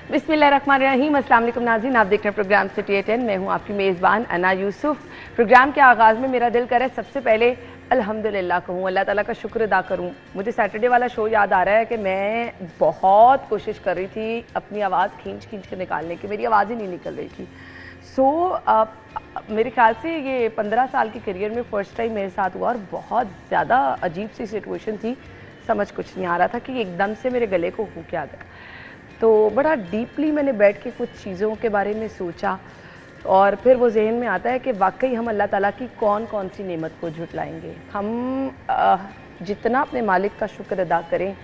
बिस्मिल्लाहिर्रहमानिर्रहीम। अस्सलाम वालेकुम नाज़रीन, आप देख रहे हैं प्रोग्राम सिटी 10। मैं हूं आपकी मेज़बान अना यूसुफ। प्रोग्राम के आगाज़ में मेरा दिल करे सबसे पहले अल्हम्दुलिल्लाह कहूँ, अल्लाह ताला का शुक्र अदा करूँ। मुझे सैटरडे वाला शो याद आ रहा है कि मैं बहुत कोशिश कर रही थी अपनी आवाज़ खींच के निकालने की, मेरी आवाज़ ही नहीं निकल रही थी। मेरे ख्याल से ये 15 साल के करियर में फ़र्स्ट टाइम मेरे साथ हुआ और बहुत ज़्यादा अजीब सी सिचुएशन थी। समझ कुछ नहीं आ रहा था कि एकदम से मेरे गले को हो क्या गया। तो बड़ा डीपली मैंने बैठ के कुछ चीज़ों के बारे में सोचा और फिर वो जहन में आता है कि वाकई हम अल्लाह ताला की कौन कौन सी नेमत को झुटलाएंगे। हम जितना अपने मालिक का शुक्र अदा करें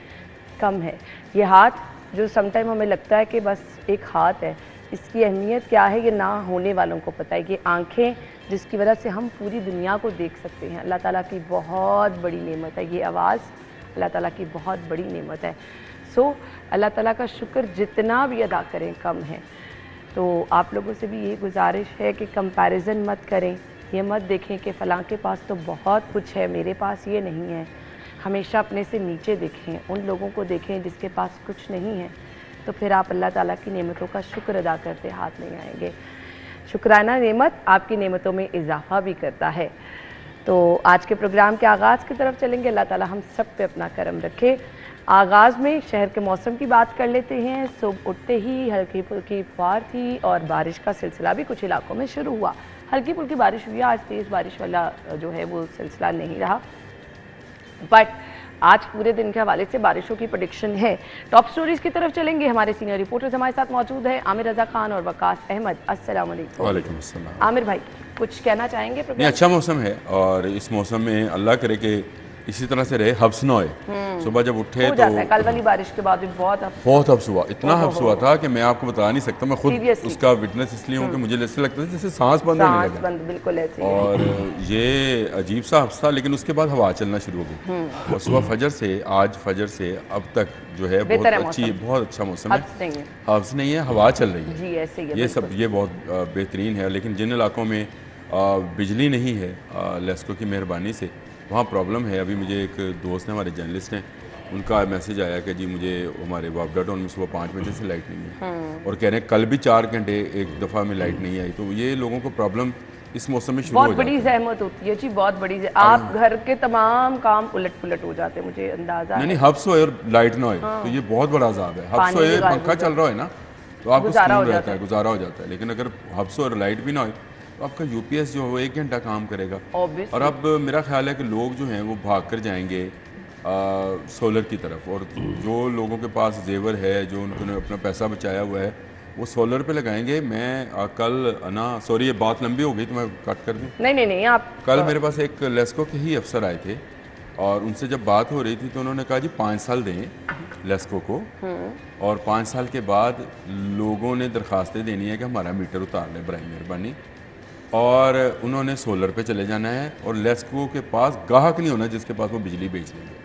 कम है। ये हाथ जो समटाइम हमें लगता है कि बस एक हाथ है, इसकी अहमियत क्या है ये ना होने वालों को पता है। ये आँखें जिसकी वजह से हम पूरी दुनिया को देख सकते हैं, अल्लाह ताला की बहुत बड़ी नेमत है। ये आवाज़ अल्लाह ताला की बहुत बड़ी नेमत है। अल्लाह ताला का शुक्र जितना भी अदा करें कम है। तो आप लोगों से भी ये गुजारिश है कि कंपैरिजन मत करें, ये मत देखें कि फ़लाँ के पास तो बहुत कुछ है, मेरे पास ये नहीं है। हमेशा अपने से नीचे देखें, उन लोगों को देखें जिसके पास कुछ नहीं है, तो फिर आप अल्लाह ताला की नेमतों का शुक्र अदा करते हाथ नहीं आएंगे। शुक्राना नेमत आपकी नेमतों में इजाफ़ा भी करता है। तो आज के प्रोग्राम के आगाज़ की तरफ चलेंगे। अल्लाह ताला हम सब पे अपना करम रखे। आगाज़ में शहर के मौसम की बात कर लेते हैं। सुबह उठते ही हल्की फुल्की फुहार थी और बारिश का सिलसिला भी कुछ इलाकों में शुरू हुआ। हल्की फुल्की बारिश हुई, आज तेज़ बारिश वाला जो है वो सिलसिला नहीं रहा, बट आज पूरे दिन के हवाले से बारिशों की प्रेडिक्शन है। टॉप स्टोरीज़ की तरफ चलेंगे। हमारे सीनियर रिपोर्टर्स हमारे साथ मौजूद हैं, आमिर रज़ा खान और वकास अहमद। अस्सलाम वालेकुम। वालेकुम अस्सलाम। आमिर भाई कुछ कहना चाहेंगे? नहीं, अच्छा मौसम है और इस मौसम में अल्लाह करे कि इसी तरह से रहे, हब्स ना होए। सुबह जब उठे तो कल वाली बारिश के बाद भी बहुत हब्स हुआ, इतना हब्स हुआ था कि मैं आपको बता नहीं सकता। मैं खुद उसका विटनेस इसलिए हूँ कि मुझे ऐसे लगता था जैसे सांस बंद होने लगा, बिल्कुल ऐसे। और ये अजीब सा हब्स था, लेकिन उसके बाद हवा चलना शुरू हो गई और सुबह फजर से आज फजर से अब तक जो है बहुत अच्छा मौसम है। हब्स नहीं है, हवा चल रही है। ये सब ये बहुत बेहतरीन है। लेकिन जिन इलाकों में बिजली नहीं है लेस्को की मेहरबानी से वहाँ प्रॉब्लम है। अभी मुझे एक दोस्त हैं, हमारे जर्नलिस्ट हैं, उनका मैसेज आया कि जी मुझे हमारे वापडा टाउन में सुबह 5 बजे से लाइट नहीं है और कह रहे हैं कल भी 4 घंटे एक दफ़ा में लाइट नहीं आई। तो ये लोगों को प्रॉब्लम इस मौसम में शुरू हो जाती है। बहुत बड़ी जहमत होती है जी, बहुत बड़ी। आप घर के तमाम काम उलट पुलट हो जाते हैं, मुझे अंदाजा नहीं हब्स होए और लाइट ना होए तो ये बहुत बड़ा अजाब है। हब्स होए, पंखा चल रहा है ना तो आपको गुजारा हो जाता है, लेकिन अगर हब्स और लाइट भी ना हो तो आपका यूपीएस जो है वो 1 घंटा काम करेगा। और अब मेरा ख्याल है कि लोग जो हैं वो भाग कर जाएंगे सोलर की तरफ, और जो लोगों के पास जेवर है, जो उन्होंने अपना पैसा बचाया हुआ है, वो सोलर पे लगाएंगे। मैं कल ना सॉरी ये बात लंबी हो गई तो मैं कट कर दूँ। नहीं आप कल मेरे पास एक लेस्को के ही अफसर आए थे और उनसे जब बात हो रही थी तो उन्होंने कहा जी 5 साल दें लेस्को को और 5 साल के बाद लोगों ने दरखास्तें देनी है कि हमारा मीटर उतार लें बराए मेहरबानी, और उन्होंने सोलर पे चले जाना है और लेस्को के पास ग्राहक नहीं होना जिसके पास वो बिजली बेच लेंगे।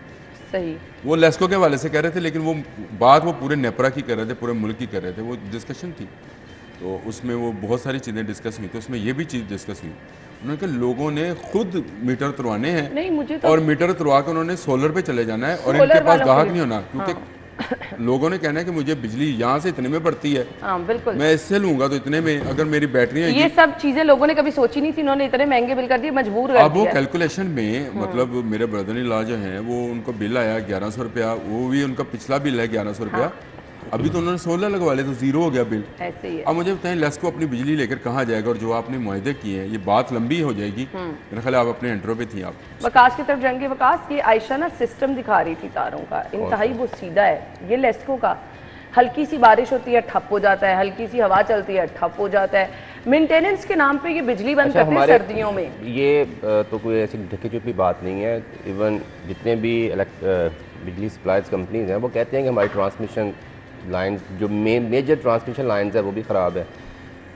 सही। वो लेस्को के वाले से कह रहे थे, लेकिन वो बात वो पूरे नेपरा की कर रहे थे, पूरे मुल्क की कर रहे थे। वो डिस्कशन थी तो उसमें वो बहुत सारी चीज़ें डिस्कस हुई थी, उसमें ये भी चीज़ डिस्कस हुई। उन्होंने कहा लोगों ने खुद मीटर तुरवाने हैं और मीटर तुरवा के उन्होंने सोलर पे चले जाना है और इनके पास ग्राहक नहीं होना, क्योंकि लोगों ने कहना है कि मुझे बिजली यहाँ से इतने में पड़ती है। बिल्कुल। मैं इससे लूंगा तो इतने में, अगर मेरी बैटरी है। ये सब चीजें लोगों ने कभी सोची नहीं थी, इन्होंने इतने महंगे बिल कर दिए, मजबूर कर दिया। अब वो कैलकुलेशन में मतलब मेरे ब्रदर इन लॉ जो हैं वो उनको बिल आया 1100 रुपया, वो भी उनका पिछला बिल है 1100 रुपया। अभी तो उन्होंने सोलर लगवा लिया तो जीरो हो गया बिल। ऐसे ही है। अब मुझे बताएं लेस्को अपनी बिजली लेकर कहाँ जाएगा, और जो आपने मुआहदे किए हैं ये बात लंबी हो जाएगी। मेरा ख्याल आप अपने इंट्रो पे थी। आप वकास की तरफ जाएंगे। वकास, ये आयशा ना सिस्टम दिखा रही थी तारों का, इंतहाई वो सीधा है। ये लेस्को का हल्की सी बारिश होती है ठप हो जाता है, हल्की सी हवा चलती है ठप हो जाता है। मेंटेनेंस के नाम पे ये बिजली बंद करते हैं सर्दियों में। ये तो कोई ऐसी ढकी छुपी बात नहीं है। इवन जितने भी बिजली सप्लाईज कंपनीज हैं वो कहते हैं कि हमारी ट्रांसमिशन लाइन जो मेजर ट्रांसमिशन लाइंस है वो भी ख़राब है।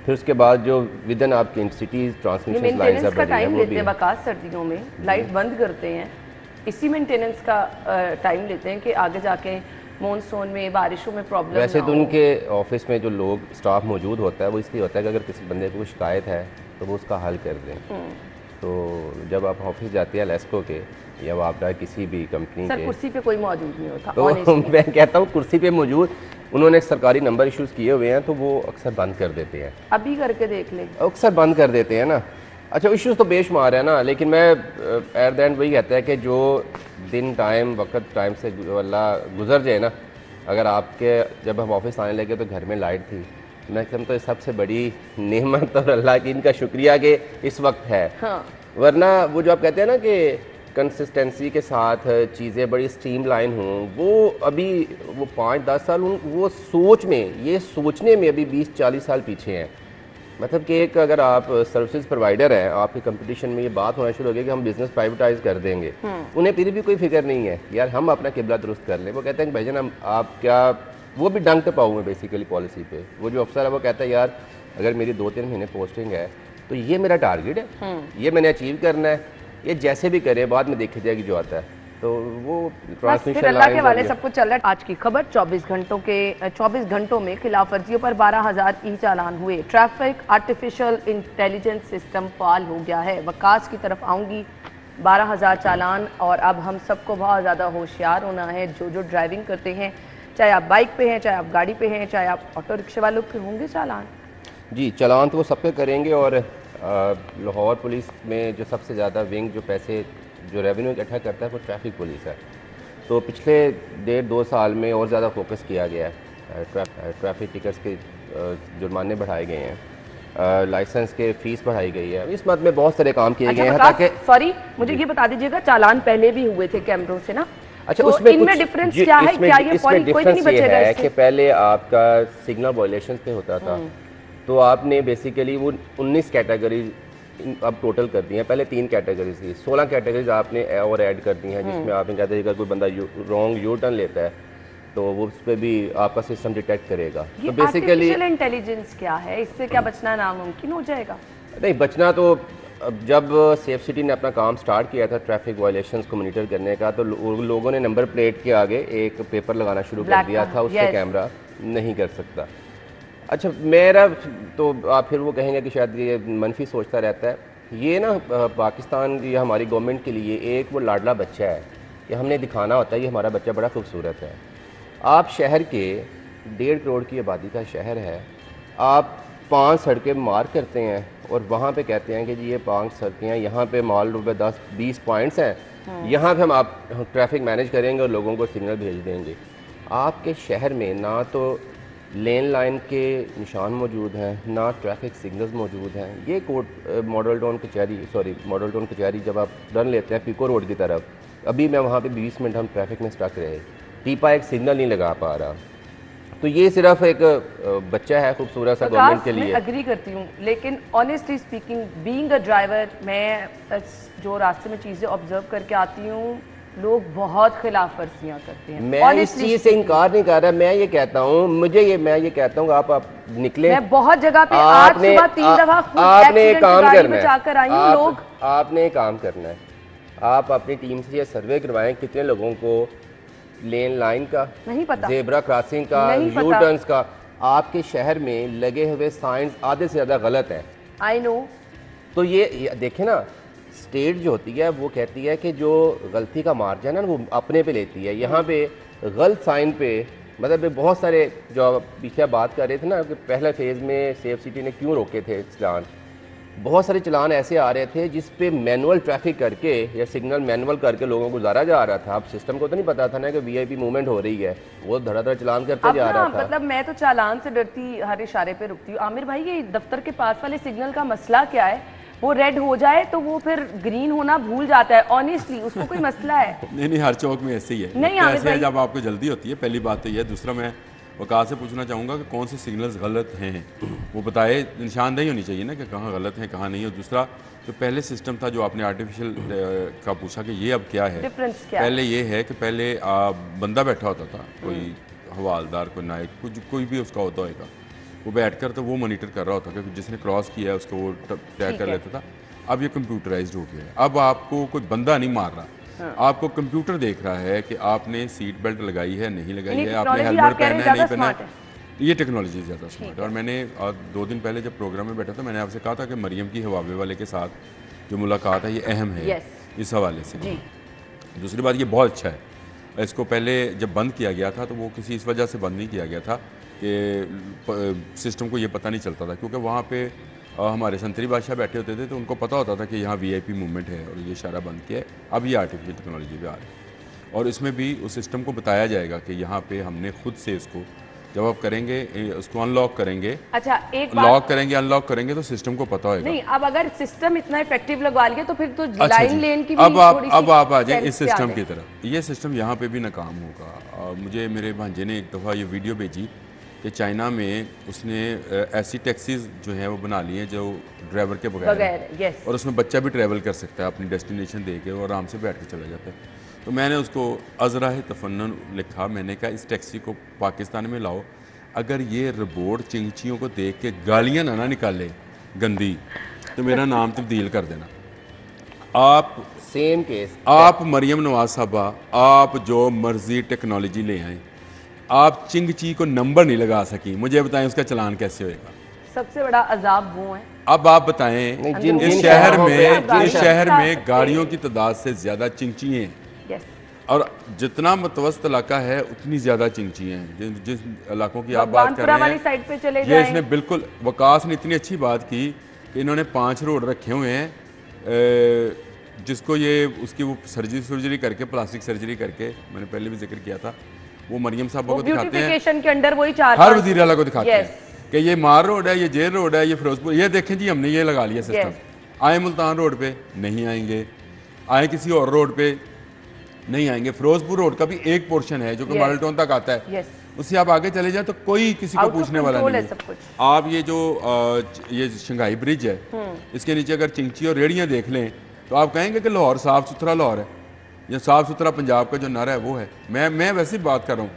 फिर उसके बाद जो विद इन आपकी सिटीज ट्रांसमिशन लाइंस है, टाइम लेते हैं वकास, सर्दियों में लाइट बंद करते हैं, इसी मेंटेनेंस का टाइम लेते हैं कि आगे जाके मॉनसून में बारिशों में प्रॉब्लम। वैसे तो उनके ऑफिस में जो लोग स्टाफ मौजूद होता है वो इसलिए होता है कि अगर किसी बंदे को शिकायत है तो वो उसका हल कर दें। तो जब आप ऑफिस जाते हैं लेस्को के या आप किसी भी कंपनी के, कुर्सी पे कोई मौजूद नहीं होता। तो मैं कहता हूँ कुर्सी पे मौजूद उन्होंने सरकारी नंबर इश्यूज़ किए हुए हैं तो वो अक्सर बंद कर देते हैं। अभी करके देख ले, अक्सर बंद कर देते हैं ना। अच्छा, इश्यूज़ तो बेशुमार है ना, लेकिन मैं एट द एंड वही कहता है कि जो दिन वक्त टाइम से अल्लाह गुजर जाए ना, अगर आपके जब हम ऑफिस आने लगे तो घर में लाइट थी, मैं समझता हूँ सबसे बड़ी नेमत और अल्लाह की इनका शुक्रिया कि इस वक्त है। हाँ। वरना वो जो आप कहते हैं ना कि कंसिस्टेंसी के साथ चीज़ें बड़ी स्ट्रीमलाइन हों, वो अभी वो 5-10 साल वो सोच में, ये सोचने में अभी 20-40 साल पीछे हैं। मतलब कि एक अगर आप सर्विसेज प्रोवाइडर हैं, आपके कंपटीशन में ये बात होना शुरू हो गई कि हम बिज़नेस प्राइवेटाइज कर देंगे, उन्हें फिर भी कोई फिक्र नहीं है यार हम अपना किबला दुरुस्त कर लें। वो कहते हैं कि भाईजान हम आप क्या, वो भी डंक टपाऊ है बेसिकली पॉलिसी पे। वो जो अफसर है वो कहता है यार अगर मेरी 2-3 महीने पोस्टिंग है तो ये मेरा टारगेट है, ये मैंने अचीव करना है, ये जैसे भी करे बाद में देखी जाएगी जो आता है। तो वो ट्रांसमिशन अल्लाह के वाले सब कुछ चल रहा है। आज की खबर, 24 घंटों में खिलाफ वर्जियों पर 12,000 ई चालान हुए। ट्रैफिक आर्टिफिशियल इंटेलिजेंस सिस्टम फाल हो गया है। वकास की तरफ आऊँगी। 12,000 चालान, और अब हम सबको बहुत ज़्यादा होशियार होना है। जो ड्राइविंग करते हैं, चाहे आप बाइक पे हैं, चाहे आप गाड़ी पे हैं, चाहे आप ऑटो रिक्शे वालों के होंगे चालान। जी, चालान तो वो सब पे करेंगे। और लाहौर पुलिस में जो सबसे ज़्यादा विंग जो पैसे जो रेवेन्यू इकट्ठा करता है वो ट्रैफिक पुलिस है। तो पिछले 1.5-2 साल में और ज़्यादा फोकस किया गया है। ट्रैफिक टिकट्स के जुर्माने बढ़ाए गए हैं, लाइसेंस के फीस बढ़ाई गई है। इस मद में बहुत सारे काम किए गए हैं ताकि, सॉरी मुझे ये बता दीजिएगा, चालान पहले भी हुए थे कैमरों से ना? अच्छा, तो उसमें इनमें डिफरेंस क्या है? क्या ये कोई नहीं बचेगा है कि पहले आपका सिग्नल वायलेशन पे होता था, तो आपने बेसिकली वो 19 कैटेगरीज अब टोटल कर दी हैं। पहले 3 कैटेगरीज थी, 16 कैटेगरीज आपने और ऐड कर दी हैं, जिसमें आपने कहते हैं अगर कोई बंदा रॉन्ग यू टर्न लेता है तो वो उस पर भी आपका सिस्टम डिटेक्ट करेगा। तो बेसिकली इंटेलिजेंस क्या है, इससे क्या बचना नामुमकिन हो जाएगा? नहीं, बचना तो जब सेफ सिटी ने अपना काम स्टार्ट किया था ट्रैफिक वायलेशंस को मॉनिटर करने का, तो लोगों ने नंबर प्लेट के आगे एक पेपर लगाना शुरू कर दिया था, उससे कैमरा नहीं कर सकता। अच्छा, मेरा तो आप फिर वो कहेंगे कि शायद ये मनफी सोचता रहता है। ये ना पाकिस्तान या हमारी गवर्नमेंट के लिए एक वो लाडला बच्चा है कि हमने दिखाना होता है ये हमारा बच्चा बड़ा खूबसूरत है। आप शहर के 1.5 करोड़ की आबादी का शहर है, आप 5 सड़कें मार्क करते हैं और वहाँ पे कहते हैं कि जी ये 5 सड़कें हैं, यहाँ पे मान लो 10-20 पॉइंट्स हैं, यहाँ पे हम आप ट्रैफिक मैनेज करेंगे और लोगों को सिग्नल भेज देंगे। आपके शहर में ना तो लेन लाइन के निशान मौजूद हैं, ना ट्रैफिक सिग्नल्स मौजूद हैं। ये कोर्ट मॉडल टाउन कचहरी जब आप टर्न लेते हैं पीको रोड की तरफ, अभी मैं वहाँ पे 20 मिनट हम ट्रैफिक में स्टक रहे, टीपा एक सिग्नल नहीं लगा पा रहा। तो ये सिर्फ एक बच्चा है खूबसूरत सा गवर्नमेंट के लिए। मैं एग्री करती हूँ, लेकिन honestly speaking being a driver, मैं जो रास्ते में चीज़ें ऑब्जर्व करके आती हूँ, लोग बहुत खिलाफ वर्जियाँ करते हैं। मैं इस चीज़ से इनकार नहीं कर रहा, मैं ये कहता हूँ मैं ये कहता हूँ आप निकले। मैं बहुत जगह पे आज सुबह 3 दफा आपने काम करना है, लोग आपने काम करना है, आप अपनी टीम से ये सर्वे करवाएं कितने लोगों को लेन लाइन का नहीं पता, जेब्रा क्रॉसिंग का, यू टर्न्स का, आपके शहर में लगे हुए साइंस आधे से ज़्यादा गलत है। I know. तो ये देखें ना, स्टेट जो होती है वो कहती है कि जो गलती का मार्जिन है ना वो अपने पे लेती है। यहाँ पे गलत साइन पे मतलब बहुत सारे जो पीछे बात कर रहे थे ना कि पहले फेज़ में सेफ सिटी ने क्यों रोके थे चलान, बहुत सारे चलान ऐसे आ रहे थे जिस पे मैनुअल ट्रैफिक करके या सिग्नल मैनुअल करके लोगों को गुजारा जा रहा था। अब सिस्टम को तो नहीं पता था ना कि वीआईपी मूवमेंट हो रही है, वो धड़ाधड़ चलान करते जा रहा था। मतलब मैं तो चालान से डरती, हर इशारे पे रुकती हूँ। आमिर भाई, ये दफ्तर के पास वाले सिग्नल का मसला क्या है? वो रेड हो जाए तो वो फिर ग्रीन होना भूल जाता है। ऑनेस्टली उसको कोई मसला है? नहीं, हर चौक में ऐसे ही है। नहीं ऐसे है जब आपको जल्दी होती है, पहली बात तो ये। दूसरा, मैं वकास से पूछना चाहूँगा कि कौन से सिग्नल्स गलत हैं, वो बताए। निशानदेही होनी चाहिए ना कि कहाँ गलत है कहाँ नहीं है। दूसरा, जो पहले सिस्टम था जो आपने आर्टिफिशियल का पूछा कि ये अब क्या है, डिफरेंस क्या? पहले ये है कि पहले बंदा बैठा होता था, कोई हवालदार, कोई नायक, कोई भी उसका होता होगा, वो बैठकर तो वो मॉनिटर कर रहा होता कि जिसने क्रॉस किया है उसको वो तय कर लेता था। अब ये कंप्यूटराइज्ड हो गया है। अब आपको कोई बंदा नहीं मार रहा, आपको कंप्यूटर देख रहा है कि आपने सीट बेल्ट लगाई है नहीं लगाई है, आपने हेलमेट पहना है नहीं पहना है। ये टेक्नोलॉजी ज़्यादा स्मार्ट है। और मैंने 2 दिन पहले जब प्रोग्राम में बैठा था, मैंने आपसे कहा था कि मरियम की हवावे वाले के साथ जो मुलाकात है ये अहम है इस हवाले से। दूसरी बात, ये बहुत अच्छा है। इसको पहले जब बंद किया गया था तो वो किसी इस वजह से बंद नहीं किया गया था कि सिस्टम को ये पता नहीं चलता था, क्योंकि वहाँ पे हमारे संतरी बादशाह बैठे होते थे तो उनको पता होता था कि यहाँ VIP मूवमेंट है और ये इशारा बंद किया है। अब ये आर्टिफिशियल टेक्नोलॉजी पे आ रही है और इसमें भी उस सिस्टम को बताया जाएगा कि यहाँ पे हमने खुद से इसको जब आप करेंगे उसको अनलॉक करेंगे, अच्छा एक लॉक करेंगे अनलॉक करेंगे तो सिस्टम को पता होगा। नहीं, अब अगर सिस्टम इतना इफेक्टिव लगवा लिया तो फिर तो अच्छा लाइन लेन की भी अब आप आ जाए इस सिस्टम की तरफ। तरफ। ये सिस्टम यहाँ पे भी नाकाम होगा। मुझे मेरे भांजे ने एक दफ़ा ये वीडियो भेजी कि चाइना में उसने ऐसी टैक्सीज जो हैं वो बना ली हैं जो ड्राइवर के बगैर और उसमें बच्चा भी ट्रैवल कर सकता है अपनी डेस्टिनेशन दे के और आराम से बैठ के चला जाता है। तो मैंने उसको अज़राह तफन्नुन लिखा, मैंने कहा इस टैक्सी को पाकिस्तान में लाओ, अगर ये रोबोट चिंचियों को देख के गालियाँ ना निकाले गंदी तो मेरा नाम तब्दील कर देना। आप सेम केस, आप मरियम नवाज साहबा, आप जो मर्जी टेक्नोलॉजी ले आए, आप चिंगची को नंबर नहीं लगा सकी, मुझे बताएं उसका चलान कैसे होएगा? सबसे बड़ा अजाब वो है। अब आप बताएं इस शहर में गाड़ियों की तादाद से ज्यादा चिंची हैं और जितना मुतवस्त इलाका है उतनी ज्यादा चिंची हैं। जिस इलाकों की आप बात कर रहे हैं ये इसने बिल्कुल, वकास ने इतनी अच्छी बात की कि इन्होंने 5 रोड रखे हुए हैं जिसको ये उसकी वो सर्जरी करके, प्लास्टिक सर्जरी करके, मैंने पहले भी जिक्र किया था, वो मरियम साहबा को दिखाते हैं के अंडर वही 4 हर वज़ीर आला को दिखाते हैं कि ये मार रोड है, ये जेल रोड है, ये फिरोजपुर, ये देखें जी हमने ये लगा लिया सिस्टम। आए मुल्तान रोड पे नहीं आएंगे, आए किसी और रोड पे नहीं आएंगे। फिरोजपुर रोड का भी एक पोर्शन है जो कि मॉडल टाउन तक आता है, उससे आप आगे चले जाए तो कोई किसी को पूछने वाला नहीं है। आप ये जो ये शंघाई ब्रिज है इसके नीचे अगर चिंची और रेड़ियाँ देख लें तो आप कहेंगे कि लाहौर साफ सुथरा लाहौर है, या साफ सुथरा पंजाब का जो नारा है वो है। मैं वैसे ही बात कर रहा हूँ,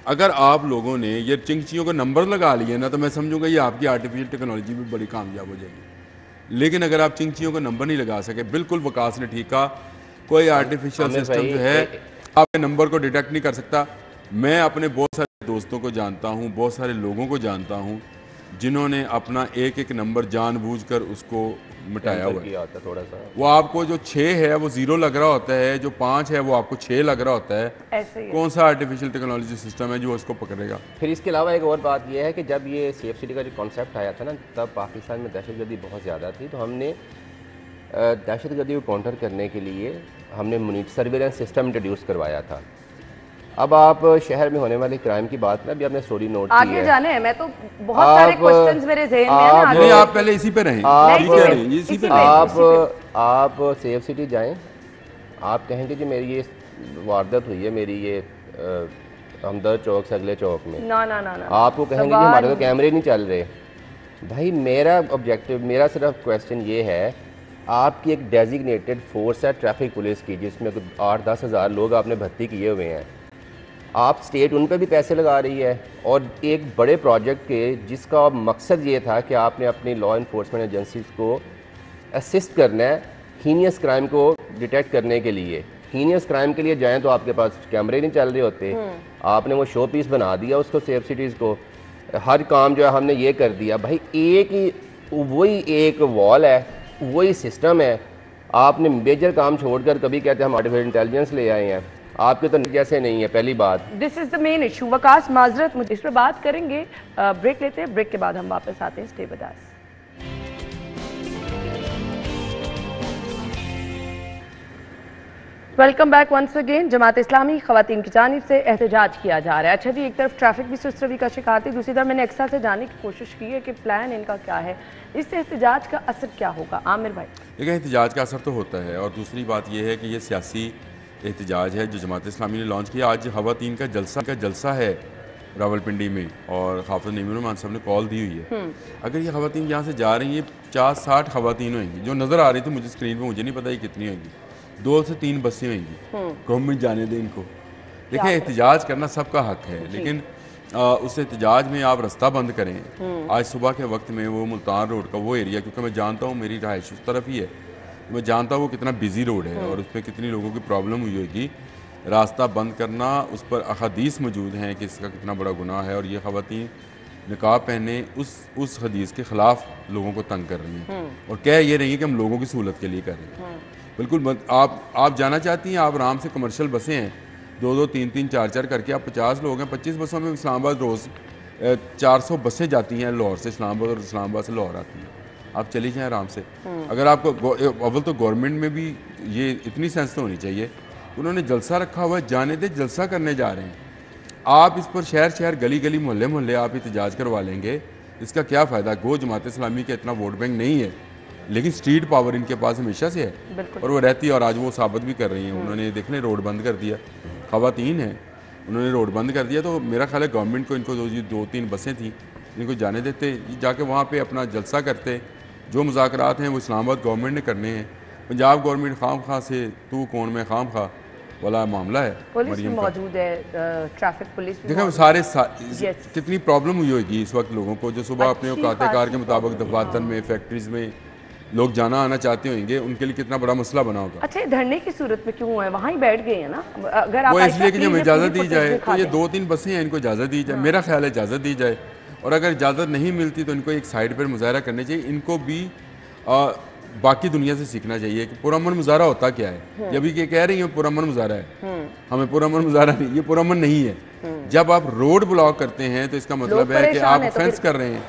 अगर आप लोगों ने ये चिंचियों को नंबर लगा लिए ना तो मैं समझूंगा ये आपकी आर्टिफिशियल टेक्नोलॉजी भी बड़ी कामयाब हो जाएगी। लेकिन अगर आप चिंचियों को नंबर नहीं लगा सके, बिल्कुल वकास ने ठीक कहा, कोई आर्टिफिशियल सिस्टम जो है आपके नंबर को डिटेक्ट नहीं कर सकता। मैं अपने बहुत सारे दोस्तों को जानता हूँ, बहुत सारे लोगों को जानता हूँ जिन्होंने अपना एक नंबर जानबूझकर उसको मिटाया हुआ है। थोड़ा सा वो आपको जो 6 है वो 0 लग रहा होता है, जो 5 है वो आपको 6 लग रहा होता है। ऐसे ही कौन सा आर्टिफिशियल टेक्नोलॉजी सिस्टम है जो उसको पकड़ेगा? फिर इसके अलावा एक और बात यह है कि जब ये सेफ सिटी का जो कॉन्सेप्ट आया था ना, तब पाकिस्तान में दहशतगर्दी बहुत ज़्यादा थी, तो हमने दहशतगर्दी को काउंटर करने के लिए हमने सर्वेलेंस सिस्टम इंट्रोड्यूस करवाया था। अब आप शहर में होने वाले क्राइम की बात ना, अभी आपने स्टोरी नोट की है, आगे जाने हैं, मैं तो बहुत सारे क्वेश्चंस मेरे ज़हन में है ना। नहीं, आप पहले इसी पे रहें, आप सेफ सिटी जाएं, आप कहेंगे कि मेरी ये वारदात हुई है, मेरी ये हमदर्द चौक से अगले चौक में, ना ना ना ना, आपको कहेंगे कि हमारे तो कैमरे नहीं चल रहे। भाई मेरा ऑब्जेक्टिव, मेरा सिर्फ क्वेश्चन ये है, आपकी एक डेजिग्नेटेड फोर्स है ट्रैफिक पुलिस की जिसमें 8-10 हज़ार लोग आपने भर्ती किए हुए हैं, आप स्टेट उन पे भी पैसे लगा रही है और एक बड़े प्रोजेक्ट के जिसका मकसद ये था कि आपने अपनी लॉ इन्फोर्समेंट एजेंसीज को असिस्ट करना है हीनियस क्राइम को डिटेक्ट करने के लिए। हीनियस क्राइम के लिए जाएं तो आपके पास कैमरे नहीं चल रहे होते, आपने वो शो पीस बना दिया उसको, सेफ सिटीज़ को, हर काम जो है हमने ये कर दिया। भाई एक ही वही एक वॉल है, वही सिस्टम है, आपने मेजर काम छोड़कर कभी कहते हैं हम आर्टिफिशियल इंटेलिजेंस ले आए हैं, आपके तो जैसे नहीं है। पहली बात, this is the main issue. Waqas माजरत, मुझे इस पर बात करेंगे, ब्रेक लेते हैं, ब्रेक के बाद हम वापस आते हैं। Stay with us. Welcome back once again. Jamaat Islami ख़वातीन की जानिब से एहतजाज किया जा रहा है। अच्छा जी, एक तरफ ट्रैफिक भी सुस्त रवि का शिकार थी, दूसरी तरफ मैंने एक्सा से जानने की कोशिश की है कि प्लान इनका क्या है, इससे एहतजाज का असर क्या होगा। आमिर भाई, देखिए एहतजाज का असर तो होता है, और दूसरी बात यह है कि ये सियासी एहतजाज है जो जमात इस्लामी ने लॉन्च किया। आज ख़वातीन का जलसा है रावलपिंडी में, और हाफ़िज़ नईमुर रहमान साहब ने कॉल दी हुई है। अगर ये ख़वातीन यहाँ से जा रही हैं, 50-60 ख़वातीन होंगी जो नज़र आ रही थी मुझे स्क्रीन पर, मुझे नहीं पता ये कितनी होंगी, 2 से 3 बसें होंगी। गवर्नमेंट जाने दें इनको। देखिए एहतजाज करना सबका हक है, लेकिन उस एहतजाज में आप रास्ता बंद करें। आज सुबह के वक्त में वो मुल्तान रोड का वो एरिया, क्योंकि मैं जानता हूँ मेरी रहाइश उस तरफ ही है, मैं जानता हूँ वो कितना बिजी रोड है और उस पर कितनी लोगों की प्रॉब्लम हुई होगी। रास्ता बंद करना, उस पर अहादीस मौजूद हैं कि इसका कितना बड़ा गुनाह है, और ये ख़वातीन निकाब पहने उस हदीस के ख़िलाफ़ लोगों को तंग कर रही हैं, और कह ये रही है कि हम लोगों की सहूलत के लिए कर रहे हैं। बिल्कुल आप जाना चाहती हैं, आप आराम से, कमर्शियल बसें हैं, 2-2, 3-3, 4-4 करके आप 50 लोग हैं, 25 बसों में इस्लामाबाद रोज़ 400 बसें जाती हैं लाहौर से इस्लामाबाद और इस्लामाबाद से लाहौर आती हैं। आप चली जाएँ आराम से। अगर आपको अव्वल तो गवर्नमेंट में भी ये इतनी सेंस तो होनी चाहिए, उन्होंने जलसा रखा हुआ है, जाने दे, जलसा करने जा रहे हैं। आप इस पर शहर शहर गली गली मोहल्ले मोहल्ले आप एहतजाज करवा लेंगे, इसका क्या फ़ायदा। गो जमात इस्लामी का इतना वोट बैंक नहीं है, लेकिन स्ट्रीट पावर इनके पास हमेशा से है और वो रहती है, और आज वो साबित भी कर रही हैं। उन्होंने देख लें रोड बंद कर दिया, ख़वातीन हैं, उन्होंने रोड बंद कर दिया। तो मेरा ख्याल है गवर्नमेंट को इनको 2-3 बसें थी, इनको जाने देते, जाके वहाँ पे अपना जलसा करते। जो मुज़ाकरात हैं वो इस्लामाबाद गवर्नमेंट ने करने हैं। पंजाब गवर्नमेंट खाम खा से तू कौन में खाम खा वाला मामला है। पुलिस भी मौजूद है, ट्रैफिक पुलिस भी देखें सारे कितनी प्रॉब्लम हुई होगी इस वक्त लोगों को, जो सुबह अपने औकात कार के मुताबिक दफातर में, फैक्ट्रीज में लोग जाना आना चाहते होंगे, उनके लिए कितना बड़ा मसला बना होगा। अच्छा, धरने की सूरत में क्यों है, वहाँ ही बैठ गए हैं ना। अगर आप वो इसलिए कि जब इजाज़त दी जाए, तो ये 2-3 बसें हैं, इनको इजाज़त दी जाए। मेरा ख्याल है इजाज़त दी जाए, और अगर इजाज़त नहीं मिलती तो इनको एक साइड पर मुजाहरा करना चाहिए। इनको भी बाकी दुनिया से सीखना चाहिए कि पुरअमन मुजाहरा होता क्या है। जब ये कह रही है पुरअमन मुजाहरा है, हमें पुरअमन मुजाहरा नहीं, ये पुरअमन नहीं है। जब आप रोड ब्लॉक करते हैं तो इसका मतलब है कि आप ऑफेंस कर रहे हैं,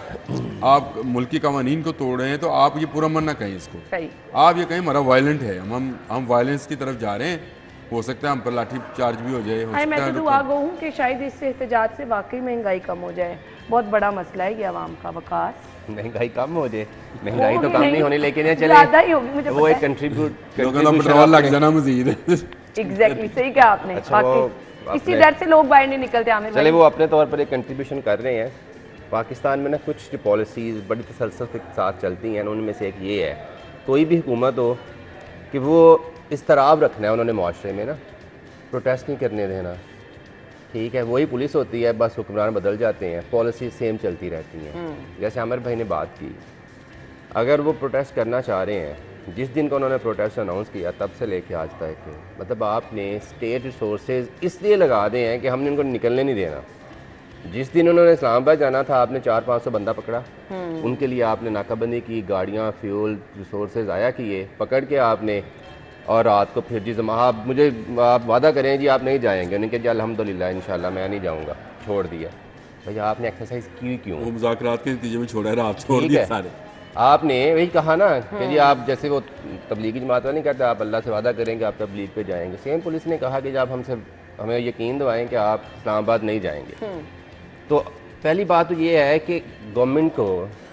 आप मुल्की कवानीन को तोड़ रहे हैं, तो आप ये पुरअमन ना कहें इसको, आप ये कहें हमारा वायलेंट है, हम वायलेंस की तरफ जा रहे हैं, हो सकता है हम पर लाठी चार्ज भी हो जाए। मैं तो दुआ गो हूँ कि शायद इससे एहतजाज से वाकई महंगाई कम हो जाए। बहुत बड़ा मसला है ये आवाम का। वकास, महंगाई कम हो जाए, महंगाई तो कम नहीं होनी, लेकिन ये चले ज़्यादा ही होगी, मुझे वो एक कंट्रीब्यूट पेट्रोल लग जाना मजीद। एग्जैक्टली सही कहा आपने। इसी डर से लोग बाहर नहीं निकलते। आमिर चले वो अपने तौर पर एक कंट्रीब्यूशन कर रहे हैं। पाकिस्तान में ना कुछ जो पॉलिसीज़ बड़ी तसलसल के साथ चलती हैं, उनमें से एक ये है, कोई भी हुकूमत हो कि वो इस्तराब रखना है उन्होंने माशरे में ना, प्रोटेस्ट नहीं करने देना, ठीक है। वही पुलिस होती है, बस हुक्मरान बदल जाते हैं, पॉलिसी सेम चलती रहती हैं। जैसे आमिर भाई ने बात की, अगर वो प्रोटेस्ट करना चाह रहे हैं, जिस दिन का उन्होंने प्रोटेस्ट अनाउंस किया तब से लेके आज तक, मतलब आपने स्टेट रिसोर्सेज इसलिए लगा दें हैं कि हमने उनको निकलने नहीं देना। जिस दिन उन्होंने इस्लामाबाद जाना था, आपने 400-500 बंदा पकड़ा, उनके लिए आपने नाकाबंदी की, गाड़ियाँ, फ्यूल, रिसोर्सेज आया किए, पकड़ के आपने, और रात को फिर जी आप मुझे आप वादा करें जी आप नहीं जाएंगे, उन्होंने कहा जी अल्हम्दुलिल्लाह इंशाल्लाह मैं नहीं जाऊँगा, छोड़ दिया। भैया आपने एक्सरसाइज की क्यों? वो मुज़ाकरात के नतीजे में छोड़ा है, आप छोड़ दिए सारे। आपने वही कहा ना कि जी आप जैसे वो तबलीगी जमात नहीं करते, आप अल्लाह से वादा करेंगे आप तबलीग पे जाएंगे। सेम पुलिस ने कहा कि जब हमें यकीन दिलाएं कि आप इस्लामाबाद नहीं जाएंगे। तो पहली बात तो ये है कि गवर्नमेंट को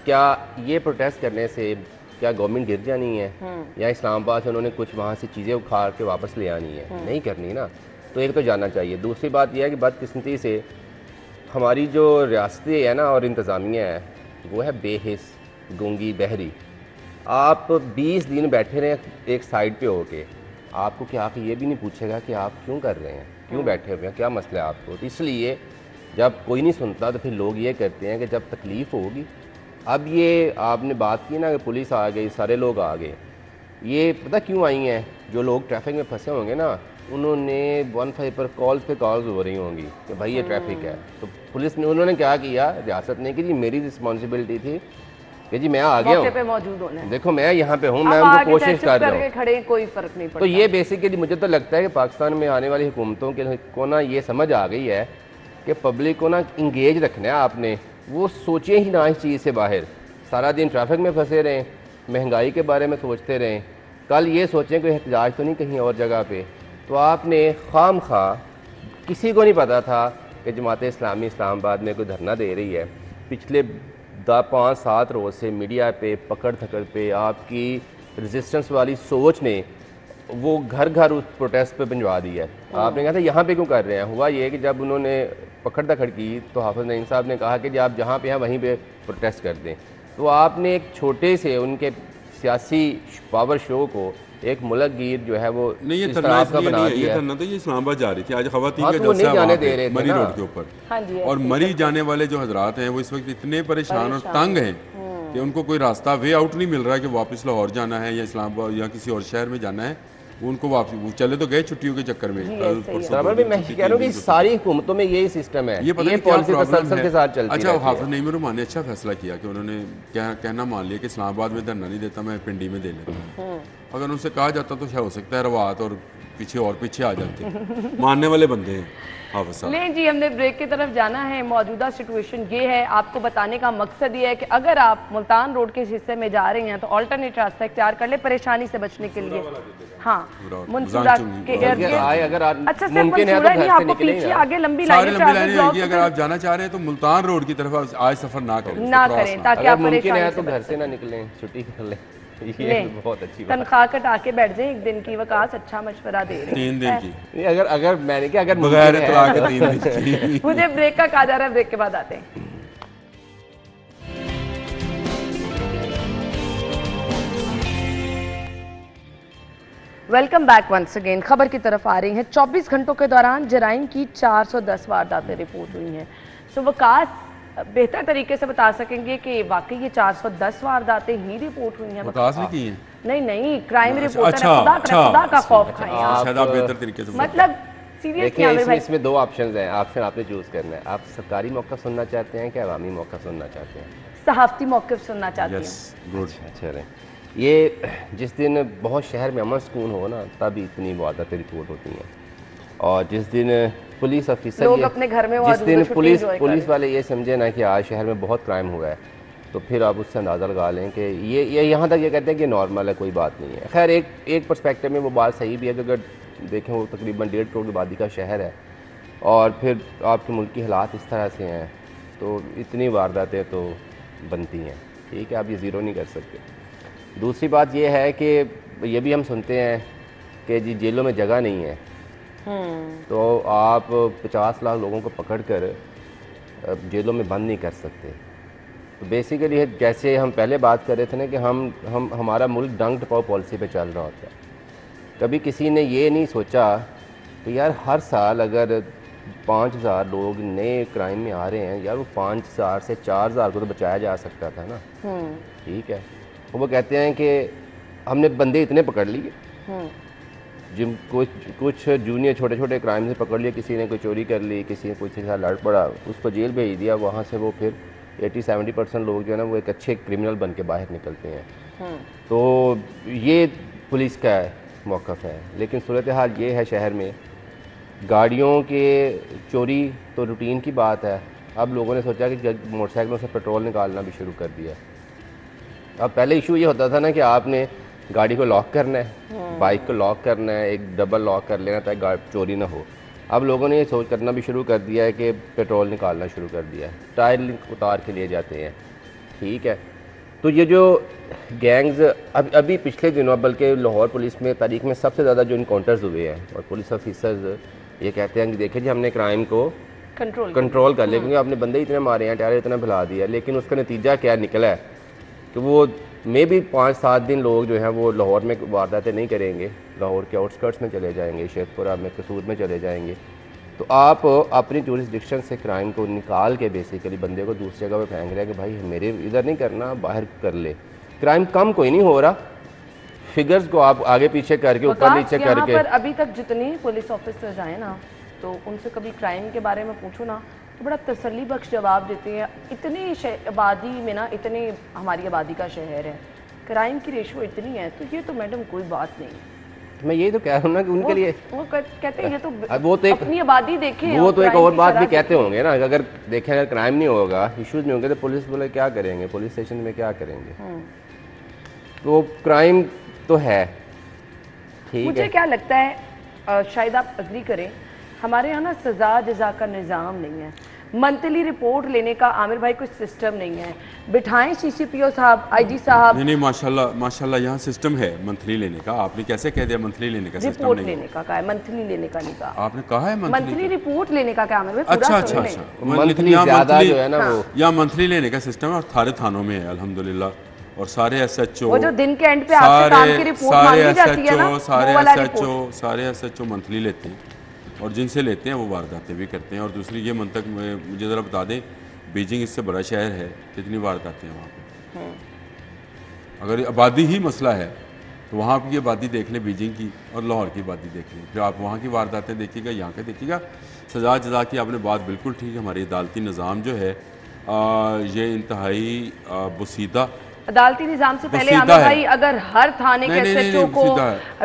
क्या ये प्रोटेस्ट करने से क्या गवर्नमेंट गिर जानी है, या इस्लामाबाद से उन्होंने कुछ वहाँ से चीज़ें उखाड़ के वापस ले आनी है? नहीं करनी ना। तो एक तो जानना चाहिए। दूसरी बात यह है कि बदकिस्मती से हमारी जो रियासतें है ना और इंतज़ामिया है वो है बेहिस, गूंगी, बहरी। आप 20 दिन बैठे रहे एक साइड पे होके, आपको क्या आके ये भी नहीं पूछेगा कि आप क्यों कर रहे हैं, क्यों बैठे हुए हैं, क्या मसला है आपको। तो इसलिए जब कोई नहीं सुनता तो फिर लोग ये करते हैं कि जब तकलीफ़ होगी। अब ये आपने बात की ना कि पुलिस आ गई, सारे लोग आ गए, ये पता क्यों आई हैं? जो लोग ट्रैफिक में फंसे होंगे ना, उन्होंने 15 पर कॉल्स हो रही होंगी कि भाई ये ट्रैफिक है। तो पुलिस ने, उन्होंने क्या किया, रियासत ने कि जी मेरी रिस्पॉन्सिबिलिटी थी कि जी मैं आ गया हूँ, मौजूद होना है, देखो मैं यहाँ पे हूँ, मैं उनको कोशिश कर रहा हूँ, खड़े कोई फर्क नहीं पड़ता। तो ये बेसिकली मुझे तो लगता है कि पाकिस्तान में आने वाली हुकूमतों के को ना ये समझ आ गई है कि पब्लिक को ना इंगेज रखना है आपने। वो सोचे ही ना इस चीज़ से बाहर, सारा दिन ट्रैफिक में फंसे रहें, महंगाई के बारे में सोचते रहें, कल ये सोचें कि एहतजाज तो नहीं कहीं और जगह पे। तो आपने खाम खा, किसी को नहीं पता था कि जमात इस्लामी इस्लामाबाद में कोई धरना दे रही है। पिछले 5-7 रोज़ से मीडिया पे पकड़ धकड़ पे आपकी रेजिस्टेंस वाली सोच ने वो घर घर उस प्रोटेस्ट पे भिजवा दी है। आपने कहा था यहाँ पे क्यों कर रहे हैं? हुआ ये कि जब उन्होंने पकड़ धकड़ की तो हाफिज़ नईम साहब ने कहा कि जी आप जहाँ पे हैं वहीं पे प्रोटेस्ट कर दें। तो आपने एक छोटे से उनके सियासी पावर शो को एक मुल्क गिर जो है वो नहीं, ये तरना बना दिया है। तो ये इस्लामाबाद जा रही थी आज खवातीन का जलसा वहाँ पे मरी रोड के ऊपर, और मरी जाने वाले जो हजरात हैं वो इस वक्त इतने परेशान और तंग हैं कि उनको कोई रास्ता वे आउट नहीं मिल रहा कि वापस लाहौर जाना है या इस्लामाबाद या किसी और शहर में जाना है। उनको वापस चले तो गए छुट्टियों के चक्कर में। मैं कह रहा हूँ कि सारी हुकूमतों में यही सिस्टम है, ये पॉलिसी तसलसल के साथ चलती है। अच्छा, हाफिज़ नईम रहमान ने अच्छा फैसला किया कि उन्होंने कहना मान लिया कि इस्लामाबाद में धरना नहीं देता, मैं पिंडी में दे लेता हूँ। अगर उनसे कहा जाता तो शायद हो सकता है रवात और पीछे और पीछे आ जाते हैं। मानने वाले बंदे हैं हाफिज साहब। नहीं जी, हमने ब्रेक की तरफ जाना है। मौजूदा सिचुएशन ये है, आपको बताने का मकसद ये है कि अगर आप मुल्तान रोड के हिस्से में जा रहे हैं तो ऑल्टरनेट रास्ता इख्तियार कर ले परेशानी से बचने के लिए। हाँ, मंसूरा के अच्छा सर, मंसूरा नहीं, आपको पीछे आगे लंबी लाइन अगर आप जाना चाह रहे हैं तो मुल्तान रोड की तरफ आज सफर ना करें ताकि आप परेशानी तो घर से ना निकलें, छुट्टी कर लें। ये बहुत अच्छी बात। तनख्वाह कटा के बैठ जाए एक दिन की, वकास अच्छा मशवरा दे रहे 3 दिन की। अगर मैंने क्या, अगर बगैर तलाक के 3 दिन की। मुझे ब्रेक का कहा जा रहा है, ब्रेक के बाद आते हैं। Welcome back once again. खबर की तरफ आ रही हैं। 24 घंटों के दौरान जराइम की 410 वारदातें रिपोर्ट हुई हैं। सो वकास बेहतर तरीके से बता सकेंगे कि वाकई ये 410 वारदातें ही रिपोर्ट हुई हैं? वकास ने की हैं? नहीं, क्राइम रिपोर्टर है। खुदा का खौफ खाएं आप बेहतर तरीके से मतलब सीरियसली इसमें 2 ऑप्शंस हैं, ऑप्शन आपने चूज करना है। आप सरकारी मौका सुनना चाहते हैं कि अवामी मौका सुनना चाहते हैं? सहाफती मौक़िफ़ सुनना चाहते हैं। गुड। चलें, ये जिस दिन बहुत शहर में अमन सुकून हो ना, तब इतनी वारदातें रिपोर्ट होती हैं। और जिस दिन पुलिस ऑफिसर लोग अपने घर में जिस दिन पुलिस वाले ये समझे ना कि आज शहर में बहुत क्राइम हुआ है, तो फिर आप उससे अंदाज़ा लगा लें कि ये यहाँ तक ये कहते हैं कि नॉर्मल है, कोई बात नहीं है। खैर एक पर्सपेक्टिव में वो बात सही भी है कि अगर देखें वो तकरीबन 1.5 करोड़ आबादी का शहर है और फिर आपके मुल्क की हालात इस तरह से हैं, तो इतनी वारदातें तो बनती हैं। ठीक है, आप ये ज़ीरो नहीं कर सकते। दूसरी बात ये है कि ये भी हम सुनते हैं कि जी जेलों में जगह नहीं है, तो आप 50 लाख लोगों को पकड़कर जेलों में बंद नहीं कर सकते। तो बेसिकली जैसे हम पहले बात कर रहे थे ना कि हम हमारा मुल्क डंक टपाओ पॉलिसी पे चल रहा होता है। कभी किसी ने ये नहीं सोचा कि यार हर साल अगर 5000 लोग नए क्राइम में आ रहे हैं, यार वो 5000 से 4000 को तो बचाया जा सकता था ना। ठीक है, वो कहते हैं कि हमने बंदे इतने पकड़ लिए, जिन कुछ जूनियर छोटे छोटे क्राइम से पकड़ लिए, किसी ने कोई चोरी कर ली, किसी ने कुछ के साथ लड़ पड़ा, उसको जेल भेज दिया। वहाँ से वो फिर 80-70% लोग जो है ना वो एक अच्छे क्रिमिनल बन के बाहर निकलते हैं। तो ये पुलिस का मौक़िफ़ है। लेकिन सूरत हाल ये है शहर में गाड़ियों के चोरी तो रूटीन की बात है। अब लोगों ने सोचा कि मोटरसाइकिलों से पेट्रोल निकालना भी शुरू कर दिया। अब पहले इशू ये होता था ना कि आपने गाड़ी को लॉक करना है, बाइक को लॉक करना है, एक डबल लॉक कर लेना ताकि चोरी ना हो। अब लोगों ने ये सोच करना भी शुरू कर दिया है कि पेट्रोल निकालना शुरू कर दिया है, टायर उतार के लिए जाते हैं। ठीक है, तो ये जो गैंग्स अभी पिछले दिनों बल्कि लाहौर पुलिस में तारीख में सबसे ज़्यादा जो इनकाउंटर्स हुए हैं और पुलिस ऑफिसर्स ये कहते हैं कि देखिए जी हमने क्राइम को कंट्रोल कर लिया, क्योंकि आपने बंदे इतने मारे हैं, टायर इतना फैला दिया। लेकिन उसका नतीजा क्या निकला है कि वो मे भी 5-7 दिन लोग जो हैं वो लाहौर में वारदातें नहीं करेंगे, लाहौर के आउटस्कर्ट्स में चले जाएंगे, शेखपुरा में, कसूर में चले जाएंगे। तो आप अपनी जुरिस्डिक्शन से क्राइम को निकाल के बेसिकली बंदे को दूसरी जगह पे फेंक रहे हैं कि भाई मेरे इधर नहीं करना, बाहर कर ले। क्राइम कम कोई नहीं हो रहा, फिगर्स को आप आगे पीछे करके ऊपर नीचे करके। पर अभी तक जितने पुलिस ऑफिसर्स आए ना, तो उनसे कभी क्राइम के बारे में पूछो ना तो बड़ा तसल्ली बख्श जवाब देते हैं। इतनी आबादी में ना, इतने हमारी आबादी का शहर है, क्राइम की रेशो इतनी है, तो ये तो मैडम कोई बात नहीं। मैं यही तो कह रहा हूँ ना कि उनके लिए वो कहते हैं ये तो वो तो एक अपनी आबादी देखें, वो तो एक और बात भी कहते होंगे ना, अगर देखें अगर क्राइम नहीं होगा, इश्यूज नहीं होंगे, तो पुलिस वाले क्या करेंगे, पुलिस स्टेशन में क्या करेंगे। तो क्राइम तो है। ठीक है, मुझे क्या लगता है, शायद आप अग्री करें, हमारे यहाँ ना सजा जजा का निज़ाम नहीं है। मंथली रिपोर्ट लेने का आमिर भाई कोई सिस्टम नहीं है। बिठाएं CCPO साहब, IG साहब। नहीं माशाल्लाह यहाँ सिस्टम है मंथली लेने का। आपने कैसे कह दिया मंथली लेने का सिस्टम नहीं? लेने का कहा है, मंथली लेने का नहीं कहा। आपने कहा है मंथली रिपोर्ट लेने का क्या आमिर भाई? अच्छा मंथली ज़्यादा जो है ना वो यहाँ मंथली लेने का सिस्टम है और सारे थानों में है अल्हम्दुलिल्लाह। और सारे SHO, वो जो दिन के एंड पे आपसे काम की रिपोर्ट मांगी जाती है ना, सारे SHO मंथली लेते हैं और जिनसे लेते हैं वो वारदातें भी करते हैं। और दूसरी ये मंतक मुझे ज़रा बता दें, बीजिंग इससे बड़ा शहर है, कितनी वारदातें हैं वहाँ पे? अगर आबादी ही मसला है तो वहाँ की आबादी देख लें बीजिंग की और लाहौर की आबादी देख लें, फिर आप वहाँ की वारदातें देखिएगा, यहाँ के देखिएगा। सजा जजा की आपने बात बिल्कुल ठीक है। हमारी अदालती निज़ाम जो है ये इंतहाई बसीदा अदालती निजाम से पहले आमिर भाई अगर हर थाने के एसएचओ को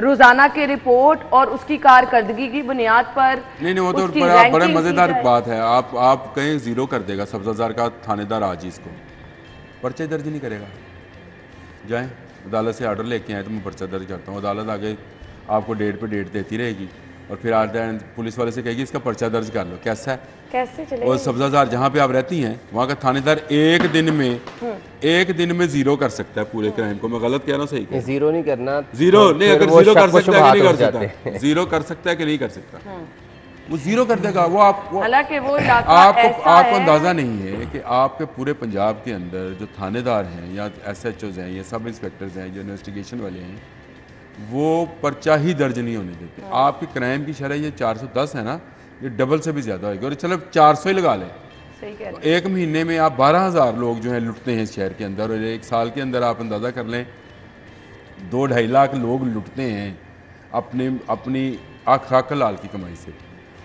रोजाना की रिपोर्ट और उसकी कारकर्दगी की बुनियाद पर नहीं वो तो बड़ा मजेदार बात है। आप कहीं जीरो कर देगा सब्जाजार का थानेदार आज ही इसको पर्चा दर्ज नहीं करेगा। जाएं अदालत से ऑर्डर लेके आए तो मैं पर्चा दर्ज करता हूँ, अदालत आगे आपको डेट पे डेट देती रहेगी और फिर आते पुलिस वाले से कहेगी इसका पर्चा दर्ज कर लो। कैसा है, कैसे चलेगा? और सब्जाजार जहाँ पे आप रहती हैं वहाँ का थानेदार एक दिन में जीरो कर सकता है पूरे क्राइम को। मैं गलत कह रहा हूँ? सही कह? जीरो नहीं करना, जीरो नहीं, अगर जीरो कर सकता है कि नहीं कर सकता, जीरो कर सकता है कि नहीं कर सकता, वो जीरो कर देगा। वो हालांकि वो आपको अंदाजा नहीं है कि आपके पूरे पंजाब के अंदर जो थानेदार हैं या एसएचओज हैं या सब इंस्पेक्टर्स हैं जो इन्वेस्टिगेशन वाले हैं वो पर्चा ही दर्ज नहीं होने देते। आपकी क्राइम की शरह ये 410 है ना, ये डबल से भी ज्यादा होगी। और चलो 400 ही लगा लें, तो एक महीने में आप 12,000 लोग जो हैं लुटते हैं इस शहर के अंदर, और एक साल के अंदर आप अंदाज़ा कर लें 2-2.5 लाख लोग लुटते हैं अपनी आख लाल की कमाई से,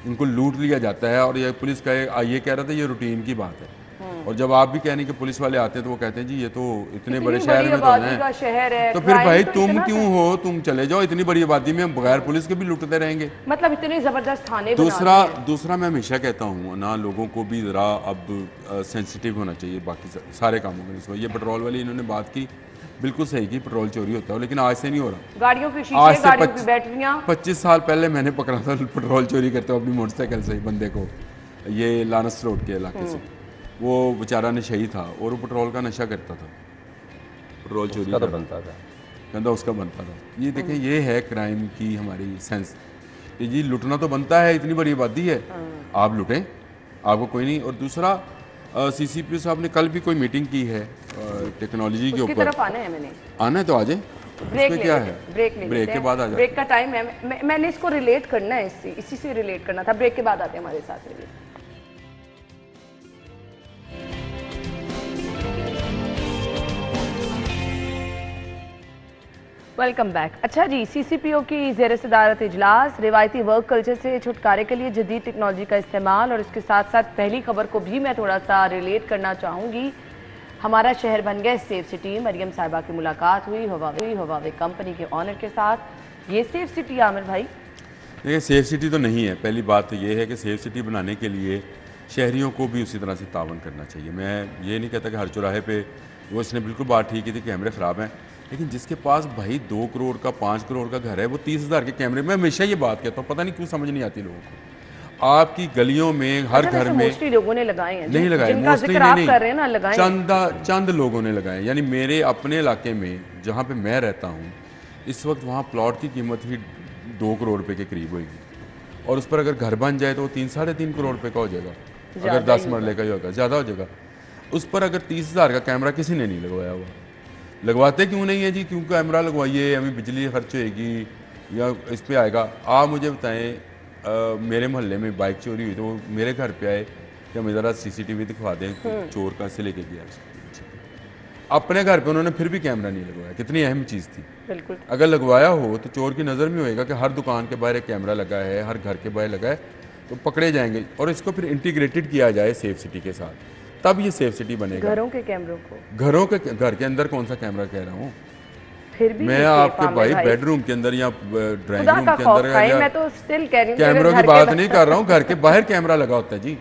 इनको लूट लिया जाता है। और ये पुलिस का ये कह रहा था ये रूटीन की बात है। और जब आप भी कहने कि पुलिस वाले आते हैं तो वो कहते हैं जी ये तो इतने बड़े शहर में तो है, तो फिर भाई तुम क्यों हो, तुम चले जाओ, इतनी बड़ी आबादी में हम बगैर पुलिस के भी लूटते रहेंगे। मतलब इतने जबरदस्त थाने। दूसरा मैं हमेशा कहता हूँ ना, लोगों को भी जरा अब सेंसिटिव होना चाहिए बाकी सारे कामों में। ये पेट्रोल वाली इन्होंने बात की, बिल्कुल सही की, पेट्रोल चोरी होता है लेकिन आज से नहीं हो रहा। गाड़ियों की शीशे, गाड़ियों की बैटरियां। 25 साल पहले मैंने पकड़ा था पेट्रोल चोरी करते हुए अपनी मोटरसाइकिल से बंदे को, ये लानस रोड के इलाके से। वो बेचारा नशेई था और वो पेट्रोल का नशा करता था, पेट्रोल चोरी का बनता था, कहता उसका बनता था। ये देखें, ये है क्राइम की हमारी सेंस कि जी लुटना तो बनता है, इतनी बड़ी आबादी है, आप लुटें, आपको कोई नहीं। और दूसरा सीसीपी साहब ने कल भी कोई मीटिंग की है टेक्नोलॉजी के ऊपर। आना है तो आ जाए, ब्रेक क्या है, ब्रेक के बाद आ जाए। ब्रेक का टाइम है, मैंने इसको रिलेट करना है, इसी से रिलेट करना था। ब्रेक के बाद आते हैं हमारे साथ। Welcome back. अच्छा जी, सीसीपीओ की ज़ेर सदारत इजलास, रिवायती वर्क कल्चर से छुटकारे के लिए जदीद टेक्नोलॉजी का इस्तेमाल। और इसके साथ साथ पहली खबर को भी मैं थोड़ा सा रिलेट करना चाहूँगी। हमारा शहर बन गया सेफ सिटी। मरियम साहिबा की मुलाकात हुई हवावे कंपनी के ऑनर के साथ। ये सेफ सिटी आमिर भाई? देखिए, सेफ सिटी तो नहीं है। पहली बात तो ये है कि सेफ सिटी बनाने के लिए शहरियों को भी उसी तरह से तावन करना चाहिए। मैं ये नहीं कहता कि हर चौराहे पे, वो इसने बिल्कुल बात ठीक की थी, कैमरे ख़राब हैं, लेकिन जिसके पास भाई 2 करोड़ का 5 करोड़ का घर है वो 30,000 के कैमरे। मैं हमेशा ये बात कहता हूँ, पता नहीं क्यों समझ नहीं आती लोगों को। आपकी गलियों में हर घर में लोगों ने लगाए हैं, नहीं लगाए, मोस्टली नहीं, चंद लोगों ने लगाए। यानी मेरे अपने इलाके में जहाँ पे मैं रहता हूँ इस वक्त वहाँ प्लॉट की कीमत ही 2 करोड़ रुपये के करीब होगी, और उस पर अगर घर बन जाए तो वो 3-3.5 करोड़ रुपये का हो जाएगा, अगर 10 मरले का ही होगा, ज़्यादा हो जाएगा। उस पर अगर 30,000 का कैमरा किसी ने नहीं लगवाया हुआ। लगवाते क्यों नहीं है जी? क्यों कैमरा लगवाइए, हमें बिजली खर्च होएगी या इस पे आएगा। आप मुझे बताएं, मेरे मोहल्ले में बाइक चोरी हुई तो वो मेरे घर पे आए कि हमें ज़रा CCTV दिखवा दें, चोर कैसे लेके गया। अपने घर पे उन्होंने फिर भी कैमरा नहीं लगवाया। कितनी अहम चीज़ थी। बिल्कुल, अगर लगवाया हो तो चोर की नज़र में होएगा कि हर दुकान के बाहर एक कैमरा लगा है, हर घर के बाहर लगा है, तो पकड़े जाएंगे। और इसको फिर इंटीग्रेटेड किया जाए सेफ सिटी के साथ, तब ये सेफ सिटी बनेगा। घरों के कैमरों को, घर के अंदर कौन सा कैमरा कह रहा हूँ फिर भी मैं आपके भाई बेडरूम के अंदर या ड्राइंग रूम के अंदर, मैं तो स्टिल कह रही हूं, कैमरों की बात नहीं कर रहा हूँ। घर के बाहर कैमरा लगा होता है जी,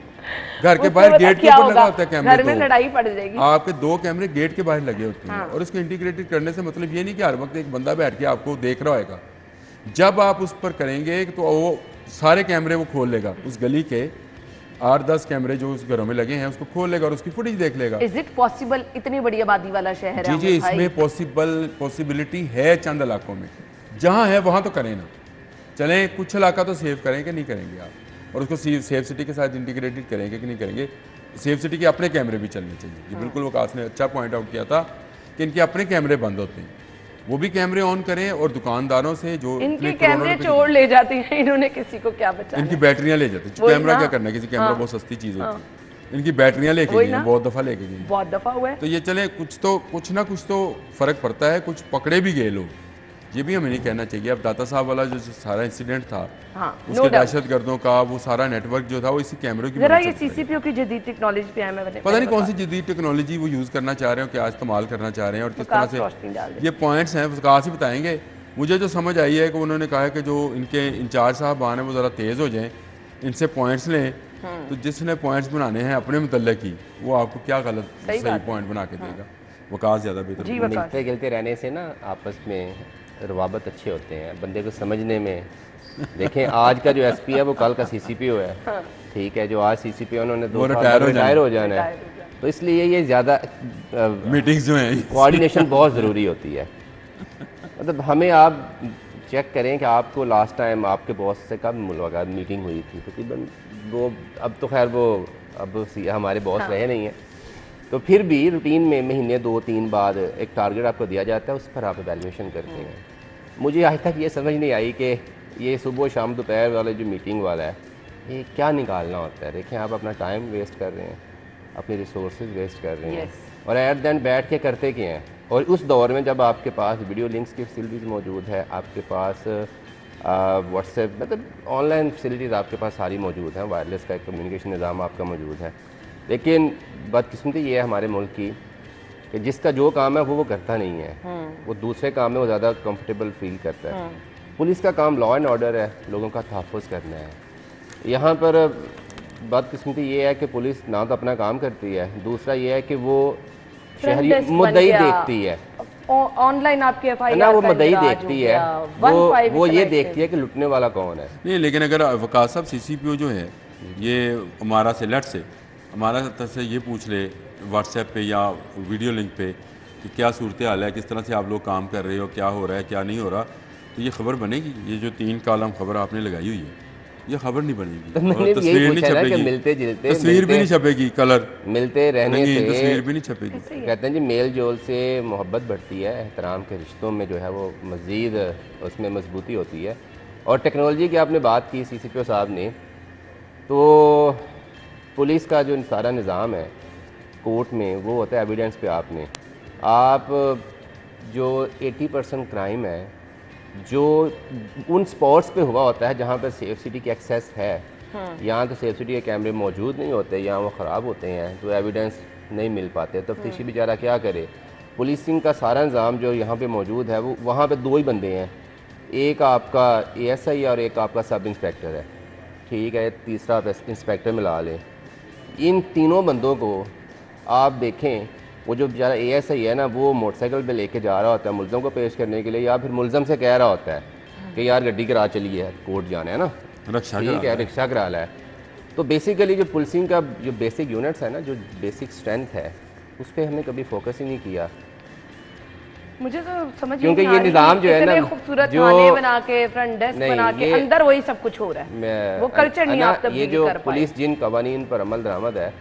घर के बाहर गेट के ऊपर लगा होता है कैमरा। घर में लड़ाई पड़ जाएगी। आपके 2 कैमरे गेट के बाहर लगे होते हैं। और इसको इंटीग्रेटेड करने से मतलब ये नहीं कि हर वक्त एक बंदा बैठ के आपको देख रहा होगा। जब आप उस पर करेंगे तो वो सारे कैमरे वो खोल लेगा, उस गली के 8-10 कैमरे जो उस घरों में लगे हैं उसको खोल लेगा और उसकी फुटेज देख लेगा। Is it possible? इतनी बड़ी आबादी वाला शहर है जी, इसमें पॉसिबिलिटी है। चंद इलाकों में जहां है वहां तो करें ना, चलें कुछ इलाका तो सेव करें कि नहीं करेंगे आप, और उसको सेफ सिटी के साथ इंटीग्रेटेड करेंगे कि नहीं करेंगे। सेफ सिटी के अपने कैमरे भी चलने चाहिए। ये बिल्कुल वकास ने अच्छा पॉइंट आउट किया था कि इनके अपने कैमरे बंद होते हैं, वो भी कैमरे ऑन करें। और दुकानदारों से जो इनके कैमरे चोर ले जाते हैं, इन्होंने किसी को क्या बचाना, इनकी बैटरियां ले जाते हैं। कैमरा क्या करना है, किसी कैमरा बहुत सस्ती चीज होती है, इनकी बैटरियां लेके गई, बहुत दफा लेके गई, बहुत दफा हुआ है। तो ये चले कुछ ना कुछ तो फर्क पड़ता है। कुछ पकड़े भी गए लोग ये भी हमें नहीं कहना चाहिए। अब दाता साहब वाला जो सारा इंसिडेंट था, हाँ, उसके दहशतगर्दों का वो सारा नेटवर्क जो था वो इसी कैमरे की जरा ये सीसीपीओ की जदीद टेक्नोलॉजी पे है, पता नहीं कौन सी जदीद टेक्नोलॉजी वो यूज़ करना चाह रहे हो, क्या इस्तेमाल करना चाह रहे हैं और किस तरह से ये पॉइंट्स हैं विकास ही बताएंगे। मुझे जो समझ आई है कि उन्होंने कहा है कि जो इनके इंचार्ज साहब आने वो ज़रा तेज़ हो जाएँ, इनसे पॉइंट्स लें, तो जिसने पॉइंट्स बनाने हैं अपने मुतल्लिक की वो आपको क्या गलत सही पॉइंट बना के देगा। वकास ज़्यादा बेहतर। मिलते गिलते रहने से ना आपस में रवाबत अच्छे होते हैं, बंदे को समझने में। देखें आज का जो एसपी है वो कल का सीसीपीओ है, ठीक है, जो आज सीसीपीओ उन्होंने 2 साल रिटायर हो जाना है, तो इसलिए ये ज़्यादा मीटिंग्स जो हैं कोऑर्डिनेशन बहुत ज़रूरी होती है। मतलब हमें आप चेक करें कि आपको लास्ट टाइम आपके बॉस से कब मुलाकात मीटिंग हुई थी, तकरीबन वो अब तो खैर वो अब हमारे बॉस रहे नहीं हैं, तो फिर भी रूटीन में महीने 2-3 बाद एक टारगेट आपको दिया जाता है, उस पर आप एवेल्यूएशन करते हैं। मुझे आज तक ये समझ नहीं आई कि ये सुबह शाम दोपहर वाला जो मीटिंग वाला है ये क्या निकालना होता है। देखें आप अपना टाइम वेस्ट कर रहे हैं, अपने रिसोर्सेज वेस्ट कर रहे हैं और एट द एंड बैठ के करते क्या हैं। और उस दौर में जब आपके पास वीडियो लिंक्स की फैसिलिटीज़ मौजूद है, आपके पास व्हाट्सएप मतलब ऑनलाइन फैसिलिटीज़ आपके पास सारी मौजूद हैं, वायरलेस का एक कम्युनिकेशन निज़ाम आपका मौजूद है, लेकिन बदकिस्मती ये है हमारे मुल्क की कि जिसका जो काम है वो करता नहीं है, वो दूसरे काम में वो ज़्यादा कंफर्टेबल फील करता है। पुलिस का काम लॉ एंड ऑर्डर है, लोगों का तहफ़्फ़ुज़ करना है। यहाँ पर बदकिस्मती ये है कि पुलिस ना तो अपना काम करती है, दूसरा ये है कि वो शहरी मुद्दई देखती है, ऑनलाइन आपके एफआईआर ना वो मुद्दई देखती है, वो ये देखती है कि लुटने वाला कौन है। नहीं, लेकिन अगर वकास साहब सीसीपीओ जो है ये हमारा से लेट से हमारा से ये पूछ ले व्हाट्सएप पे या वीडियो लिंक पे कि क्या सूरत हाल है, किस तरह से आप लोग काम कर रहे हो, क्या हो रहा है क्या नहीं हो रहा, तो ये खबर बनेगी। ये जो 3 कॉलम खबर आपने लगाई हुई है ये खबर नहीं बनेगी, तस्वीर नहीं छपेगी, मिलते जुलते तस्वीर भी नहीं छपेगी, कलर मिलते रहने से तस्वीर भी नहीं छपेगी। कहते हैं जी मेल जोल से मोहब्बत बढ़ती है, एहतराम के रिश्तों में जो है वो मज़ीद उसमें मजबूती होती है। और टेक्नोलॉजी की आपने बात की सीसीपीओ साहब ने, तो पुलिस का जो सारा निज़ाम है कोर्ट में वो होता है एविडेंस पे। आप जो 80% क्राइम है जो उन स्पॉट्स पे हुआ होता है जहाँ पर सेफ सिटी की एक्सेस है, यहाँ तो सेफ सिटी के कैमरे मौजूद नहीं होते, यहाँ वो ख़राब होते हैं, तो एविडेंस नहीं मिल पाते। तफ्तीशी बेचारा क्या करे। पुलिसिंग का सारा निज़ाम जो यहाँ पे मौजूद है वो वहाँ पे 2 ही बंदे हैं, एक आपका ASI और एक आपका सब इंस्पेक्टर है, ठीक है, तीसरा इंस्पेक्टर मिला लें। इन तीनों बंदों को आप देखें, वो जो बेचारा ASI है ना वो मोटरसाइकिल पे लेके जा रहा होता है मुल्ज़म को पेश करने के लिए, या फिर मुल्ज़म से कह रहा होता है कि यार गड्डी करा चलिए है, कोर्ट जाना है ना, ठीक है रिक्शा करा ला है। तो बेसिकली जो पुलिसिंग का जो बेसिक यूनिट्स है ना, जो बेसिक स्ट्रेंथ है, उस पर हमने कभी फोकस ही नहीं किया। मुझे तो समझ क्योंकि ये निज़ाम जो है ना, खूबसूरत थाने बना के फ्रंट डेस्क बना के अंदर वही सब कुछ हो रहा है, वो कल्चर नहीं आप ये जो पुलिस जिन कवानीन पर अमल दरामद है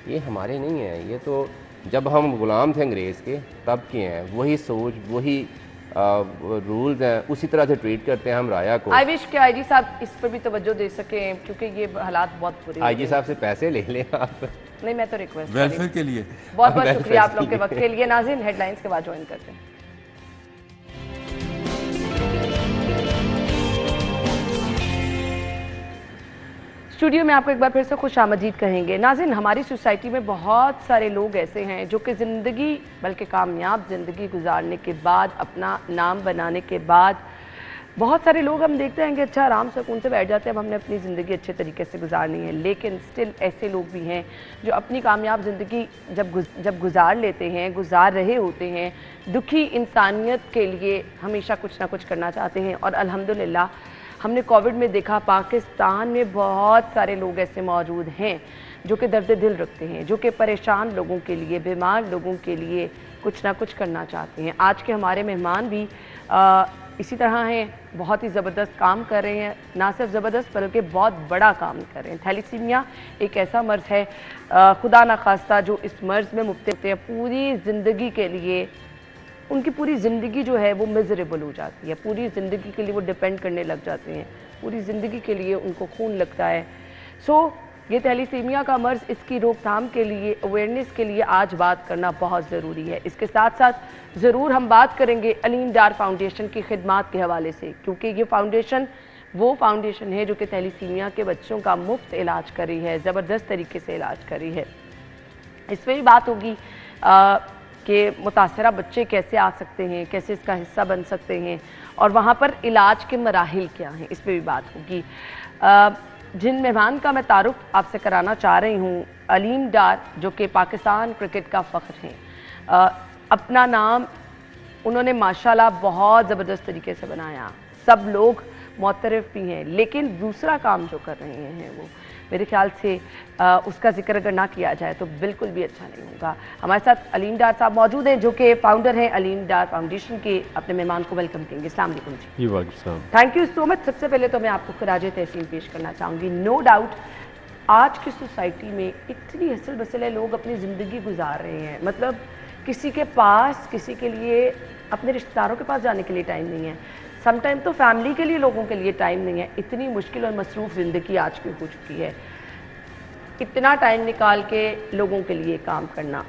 ये हमारे नहीं है, ये तो जब हम गुलाम थे अंग्रेज़ के तब के हैं, वही सोच वही रूल्स हैं, उसी तरह से ट्रीट करते हैं हम राया को। आई विश कि आईजी साहब इस पर भी तवज्जो दे सकें, क्योंकि ये हालात बहुत बुरे। आईजी साहब से पैसे ले लें आप। नहीं, मैं तो रिक्वेस्ट वेलफेयर के लिए बहुत बहुत शुक्रिया आप लोग के वक्त के लिए। नाज़रीन हेडलाइंस के बाद ज्वाइन करते हैं। स्टूडियो में आपको एक बार फिर से खुश आमदीद कहेंगे। नाज़रीन, हमारी सोसाइटी में बहुत सारे लोग ऐसे हैं जो कि ज़िंदगी बल्कि कामयाब ज़िंदगी गुजारने के बाद, अपना नाम बनाने के बाद, बहुत सारे लोग हम देखते हैं कि अच्छा आराम सुकून से बैठ जाते हैं, अब हमने अपनी ज़िंदगी अच्छे तरीके से गुजारनी है, लेकिन स्टिल ऐसे लोग भी हैं जो अपनी कामयाब ज़िंदगी जब गुजार लेते हैं, गुजार रहे होते हैं, दुखी इंसानियत के लिए हमेशा कुछ ना कुछ करना चाहते हैं। और अल्हम्दुलिल्लाह हमने कोविड में देखा पाकिस्तान में बहुत सारे लोग ऐसे मौजूद हैं जो कि दर्द दिल रखते हैं, जो कि परेशान लोगों के लिए, बीमार लोगों के लिए कुछ ना कुछ करना चाहते हैं। आज के हमारे मेहमान भी इसी तरह हैं, बहुत ही ज़बरदस्त काम कर रहे हैं, ना सिर्फ ज़बरदस्त बल्कि बहुत बड़ा काम कर रहे हैं। थैलीसीमिया एक ऐसा मर्ज़ है, खुदा ना खास्ता, जो इस मर्ज़ में मुब्तला होते हैं, पूरी ज़िंदगी के लिए उनकी पूरी ज़िंदगी जो है वो मिज़रेबल हो जाती है, पूरी ज़िंदगी के लिए वो डिपेंड करने लग जाते हैं, पूरी ज़िंदगी के लिए उनको खून लगता है। सो ये थैलीसीमिया का मर्ज, इसकी रोकथाम के लिए, अवेयरनेस के लिए आज बात करना बहुत ज़रूरी है। इसके साथ साथ ज़रूर हम बात करेंगे अलीम डार फाउंडेशन की खिदमात के हवाले से, क्योंकि ये फाउंडेशन वो फाउंडेशन है जो कि थैलीसीमिया के बच्चों का मुफ्त इलाज कर रही है, ज़बरदस्त तरीके से इलाज कर रही है। इसमें भी बात होगी कि मुतासरा बच्चे कैसे आ सकते हैं, कैसे इसका हिस्सा बन सकते हैं और वहाँ पर इलाज के मराहिल क्या हैं, इस पर भी बात होगी। जिन मेहमान का मैं तारुफ आपसे कराना चाह रही हूँ, अलीम डार, जो कि पाकिस्तान क्रिकेट का फ़ख्र हैं। अपना नाम उन्होंने माशाल्लाह बहुत ज़बरदस्त तरीके से बनाया, सब लोग मोतरफ़ भी हैं, लेकिन दूसरा काम जो कर रहे हैं वो मेरे ख्याल से उसका जिक्र अगर ना किया जाए तो बिल्कुल भी अच्छा नहीं होगा। हमारे साथ अलीम डार साहब मौजूद हैं, जो कि फाउंडर हैं अलीम डार फाउंडेशन के। अपने मेहमान को वेलकम करेंगे। अस्सलाम वालेकुम जी। वालेकुम। Thank you so much. सबसे पहले तो मैं आपको खराज तहसीन पेश करना चाहूँगी। नो डाउट आज की सोसाइटी में इतनी हसल बसल है, लोग अपनी ज़िंदगी गुजार रहे हैं, मतलब किसी के पास, किसी के लिए अपने रिश्तेदारों के पास जाने के लिए टाइम नहीं है, समटाइम तो फैमिली के लिए लोगों के लिए टाइम नहीं है। इतनी मुश्किल और मसरूफ़ ज़िंदगी आज की हो चुकी है, इतना टाइम निकाल के लोगों के लिए काम करना।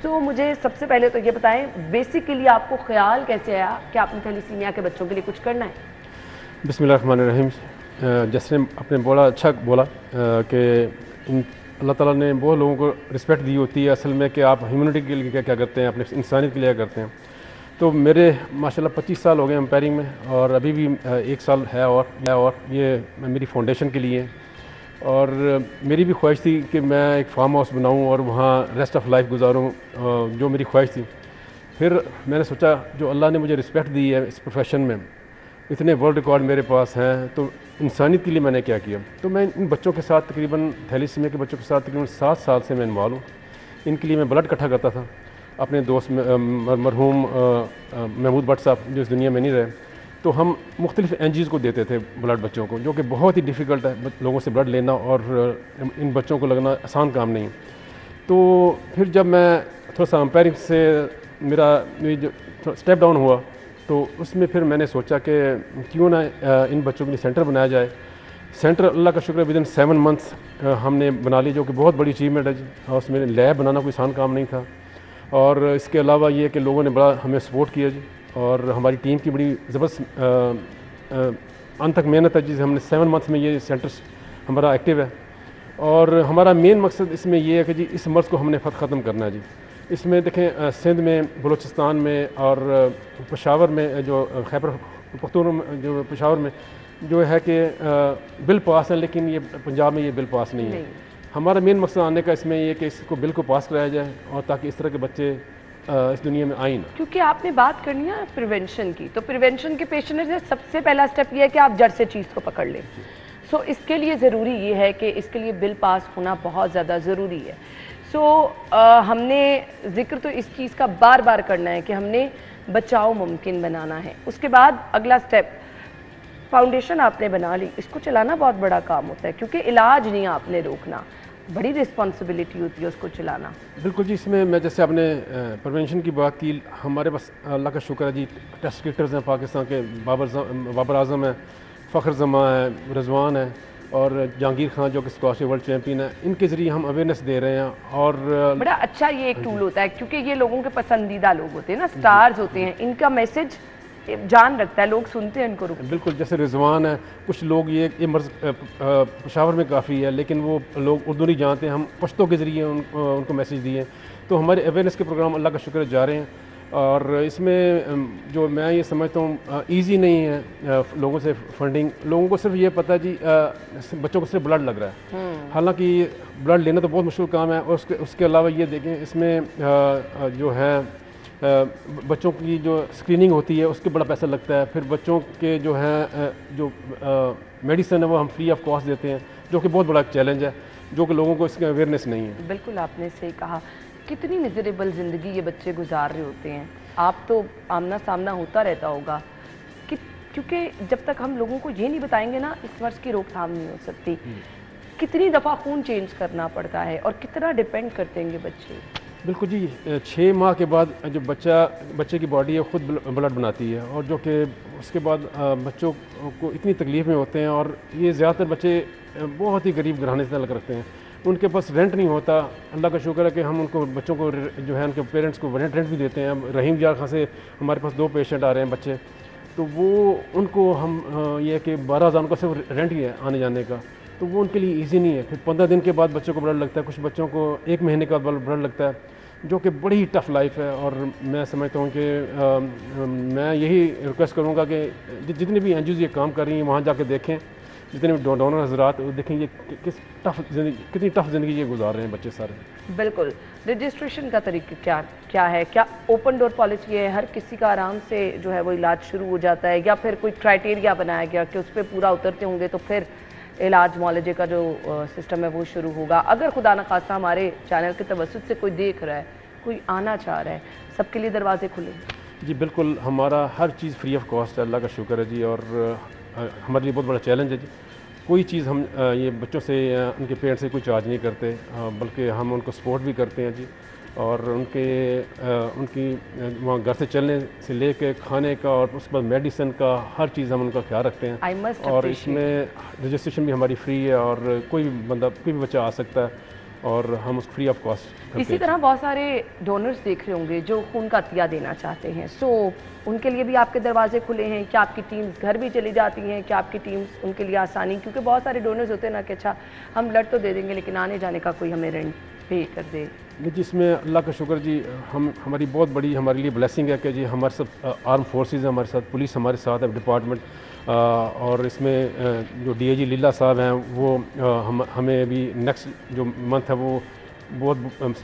तो मुझे सबसे पहले तो ये बताएं, बेसिकली आपको ख्याल कैसे आया कि आपने थैलीसीमिया के बच्चों के लिए कुछ करना है? बिस्मिल्लाहिर्रहमानिर्रहीम। जैसे आपने बोला, अच्छा बोला कि अल्लाह ताला ने बहुत लोगों को रिस्पेक्ट दी होती है असल में कि आप ह्यूमनिटी के लिए क्या क्या करते हैं, अपने इंसानियत के लिए क्या करते हैं। तो मेरे माशाल्लाह 25 साल हो गए एम्पायरिंग में, और अभी भी 1 साल है और ये मेरी फाउंडेशन के लिए। और मेरी भी ख्वाहिश थी कि मैं एक फार्म हाउस बनाऊं और वहाँ रेस्ट ऑफ लाइफ गुजारूं, जो मेरी ख्वाहिश थी। फिर मैंने सोचा जो अल्लाह ने मुझे रिस्पेक्ट दी है इस प्रोफेशन में, इतने वर्ल्ड रिकॉर्ड मेरे पास हैं, तो इंसानियत के लिए मैंने क्या किया। तो मैं इन बच्चों के साथ तकरीबन थैलीसीमिया के बच्चों के साथ तकरीबन 7 साल से मैं इन्वॉल्व हूँ। इनके लिए मैं ब्लड इकट्ठा करता था। अपने दोस्त मरहूम महमूद भट्ट साहब जो इस दुनिया में नहीं रहे, तो हम मुख्तलिफ NGOs को देते थे ब्लड बच्चों को, जो कि बहुत ही डिफ़िकल्ट है लोगों से ब्लड लेना, और इन बच्चों को लगना आसान काम नहीं। तो फिर जब मैं थोड़ा सा अंपायरिंग से मेरा जो स्टेप डाउन हुआ, तो उसमें फिर मैंने सोचा कि क्यों ना इन बच्चों के लिए सेंटर बनाया जाए। सेंटर अल्लाह का शुक्र विदिन 7 मंथ्स हमने बना ली, जो कि बहुत बड़ी अचीवमेंट है जी। और उसमें लैब बनाना कोई आसान काम नहीं था, और इसके अलावा ये कि लोगों ने बड़ा हमें सपोर्ट किया जी, और हमारी टीम की बड़ी ज़बरदस्त अंत तक मेहनत है जी। हमने 7 मंथ्स में ये सेंटर हमारा एक्टिव है, और हमारा मेन मकसद इसमें यह है कि जी इस मर्ज़ को हमने ख़त्म करना है जी। इसमें देखें सिंध में, बलूचिस्तान में और पेशावर में, जो खैबर पख्तूनख्वा जो पेशावर में जो है कि बिल पास है, लेकिन ये पंजाब में ये बिल पास नहीं है। हमारा मेन मकसद आने का इसमें ये कि इसको बिल को पास कराया जाए, और ताकि इस तरह के बच्चे इस दुनिया में आए ना। क्योंकि आपने बात करनी है प्रिवेंशन की, तो प्रिवेंशन के पेश नज़र सबसे पहला स्टेप ये है कि आप जड़ से चीज़ को पकड़ लें। सो इसके लिए ज़रूरी ये है कि इसके लिए बिल पास होना बहुत ज़्यादा ज़रूरी है। सो हमने जिक्र तो इस चीज़ का बार बार करना है कि हमने बचाव मुमकिन बनाना है। उसके बाद अगला स्टेप, फाउंडेशन आपने बना ली, इसको चलाना बहुत बड़ा काम होता है, क्योंकि इलाज नहीं आपने रोकना, बड़ी रिस्पॉन्सिबिलिटी होती है उसको चलाना। बिल्कुल जी। इसमें मैं जैसे आपने प्रिवेंशन की बात की, हमारे पास अल्लाह का शुक्र है जी, टेस्ट क्रिकेटर्स हैं पाकिस्तान के, बाबर आजम है, फ़ख्र जमा है, रिजवान है, और जहांगीर खान जो कि स्क्वाश वर्ल्ड चैम्पियन है। इनके ज़रिए हम अवेयरनेस दे रहे हैं, और बड़ा अच्छा ये एक टूल होता है, क्योंकि ये लोगों के पसंदीदा लोग होते हैं ना, स्टार्स होते हैं, इनका मैसेज जान रखता है, लोग सुनते हैं इनको। बिल्कुल, जैसे रिजवान है, कुछ लोग ये मर्ज़ पेशावर में काफ़ी है, लेकिन वो लोग उर्दू नहीं जानते, हम पश्तो के ज़रिए उनको मैसेज दिए। तो हमारे अवेयरनेस के प्रोग्राम अल्लाह का शुक्र जा रहे हैं, और इसमें जो मैं ये समझता हूँ ईजी नहीं है लोगों से फंडिंग। लोगों को सिर्फ ये पता है जी बच्चों को सिर्फ ब्लड लग रहा है, हालांकि ब्लड लेना तो बहुत मुश्किल काम है। और उसके अलावा ये देखें, इसमें जो है बच्चों की जो स्क्रीनिंग होती है उसके बड़ा पैसा लगता है। फिर बच्चों के जो है जो मेडिसिन है वो हम फ्री ऑफ कॉस्ट देते हैं, जो कि बहुत बड़ा चैलेंज है, जो कि लोगों को इसकी अवेयरनेस नहीं है। बिल्कुल आपने सही कहा। कितनी मिजरेबल ज़िंदगी ये बच्चे गुजार रहे होते हैं, आप तो आमना सामना होता रहता होगा कि, क्योंकि जब तक हम लोगों को ये नहीं बताएंगे ना, इस मर्ज़ की रोकथाम नहीं हो सकती। कितनी दफ़ा खून चेंज करना पड़ता है, और कितना डिपेंड करते हैं बच्चे। बिल्कुल जी। 6 माह के बाद जो बच्चे की बॉडी है खुद ब्लड बनाती है, और जो कि उसके बाद बच्चों को इतनी तकलीफ़ में होते हैं, और ये ज़्यादातर बच्चे बहुत ही गरीब घराने से तल्लुक़ रखते हैं। उनके पास रेंट नहीं होता। अल्लाह का शुक्र है कि हम उनको बच्चों को जो है उनके पेरेंट्स को रेंट भी देते हैं। रहीम यार खां से हमारे पास 2 पेशेंट आ रहे हैं बच्चे, तो वो उनको हम ये कि 12,000 का सिर्फ रेंट ही है आने जाने का, तो वो उनके लिए इजी नहीं है। फिर 15 दिन के बाद बच्चों को ब्लड लगता है, कुछ बच्चों को 1 महीने के बाद ब्लड लगता है, जो कि बड़ी ही टफ़ लाइफ है। और मैं समझता हूँ कि मैं यही रिक्वेस्ट करूँगा कि जितनी भी एनजीओ ये काम कर रही हैं वहाँ जाके देखें, जितने भी डोनर हजरात देखेंगे कितनी टफ ज़िंदगी ये गुजार रहे हैं बच्चे सारे। बिल्कुल। रजिस्ट्रेशन का तरीका क्या है? क्या ओपन डोर पॉलिसी है, हर किसी का आराम से जो है वो इलाज शुरू हो जाता है, या फिर कोई क्राइटेरिया बनाया गया कि उस पर पूरा उतरते होंगे तो फिर इलाज मुआलजे का जो सिस्टम है वो शुरू होगा? अगर खुदा न खास्ता हमारे चैनल के तवज्जुद से कोई देख रहा है, कोई आना चाह रहा है, सबके लिए दरवाजे खुले? जी बिल्कुल, हमारा हर चीज़ फ्री ऑफ कॉस्ट है, अल्लाह का शुक्र है जी। और हमारे लिए बहुत बड़ा चैलेंज है जी। कोई चीज़ हम ये बच्चों से उनके पेरेंट्स से कोई चार्ज नहीं करते, बल्कि हम उनको सपोर्ट भी करते हैं जी। और उनकी वहाँ घर से चलने से लेके खाने का और उसके बाद मेडिसिन का हर चीज़ हम उनका ख्याल रखते हैं। और इसमें रजिस्ट्रेशन भी हमारी फ्री है और कोई भी बच्चा आ सकता है और हम उसको फ्री ऑफ कॉस्ट। इसी तरह बहुत सारे डोनर्स देख रहे होंगे जो खून का अतिया देना चाहते हैं, सो उनके लिए भी आपके दरवाजे खुले हैं? क्या आपकी टीम्स घर भी चली जाती हैं? क्या आपकी टीम्स उनके लिए आसानी, क्योंकि बहुत सारे डोनर्स होते हैं ना कि अच्छा हम ब्लड तो दे देंगे लेकिन आने जाने का कोई हमें रेंट पे कर दे। जिसमें अल्लाह का शुक्र जी, हमारी बहुत बड़ी हमारे लिए ब्लेसिंग है कि जी हमारे साथ आर्म फोर्सेस है, हमारे साथ पुलिस हमारे साथ है डिपार्टमेंट, और इसमें जो डीआईजी लीला साहब हैं वो हमें अभी नेक्स्ट जो मंथ है वो बहुत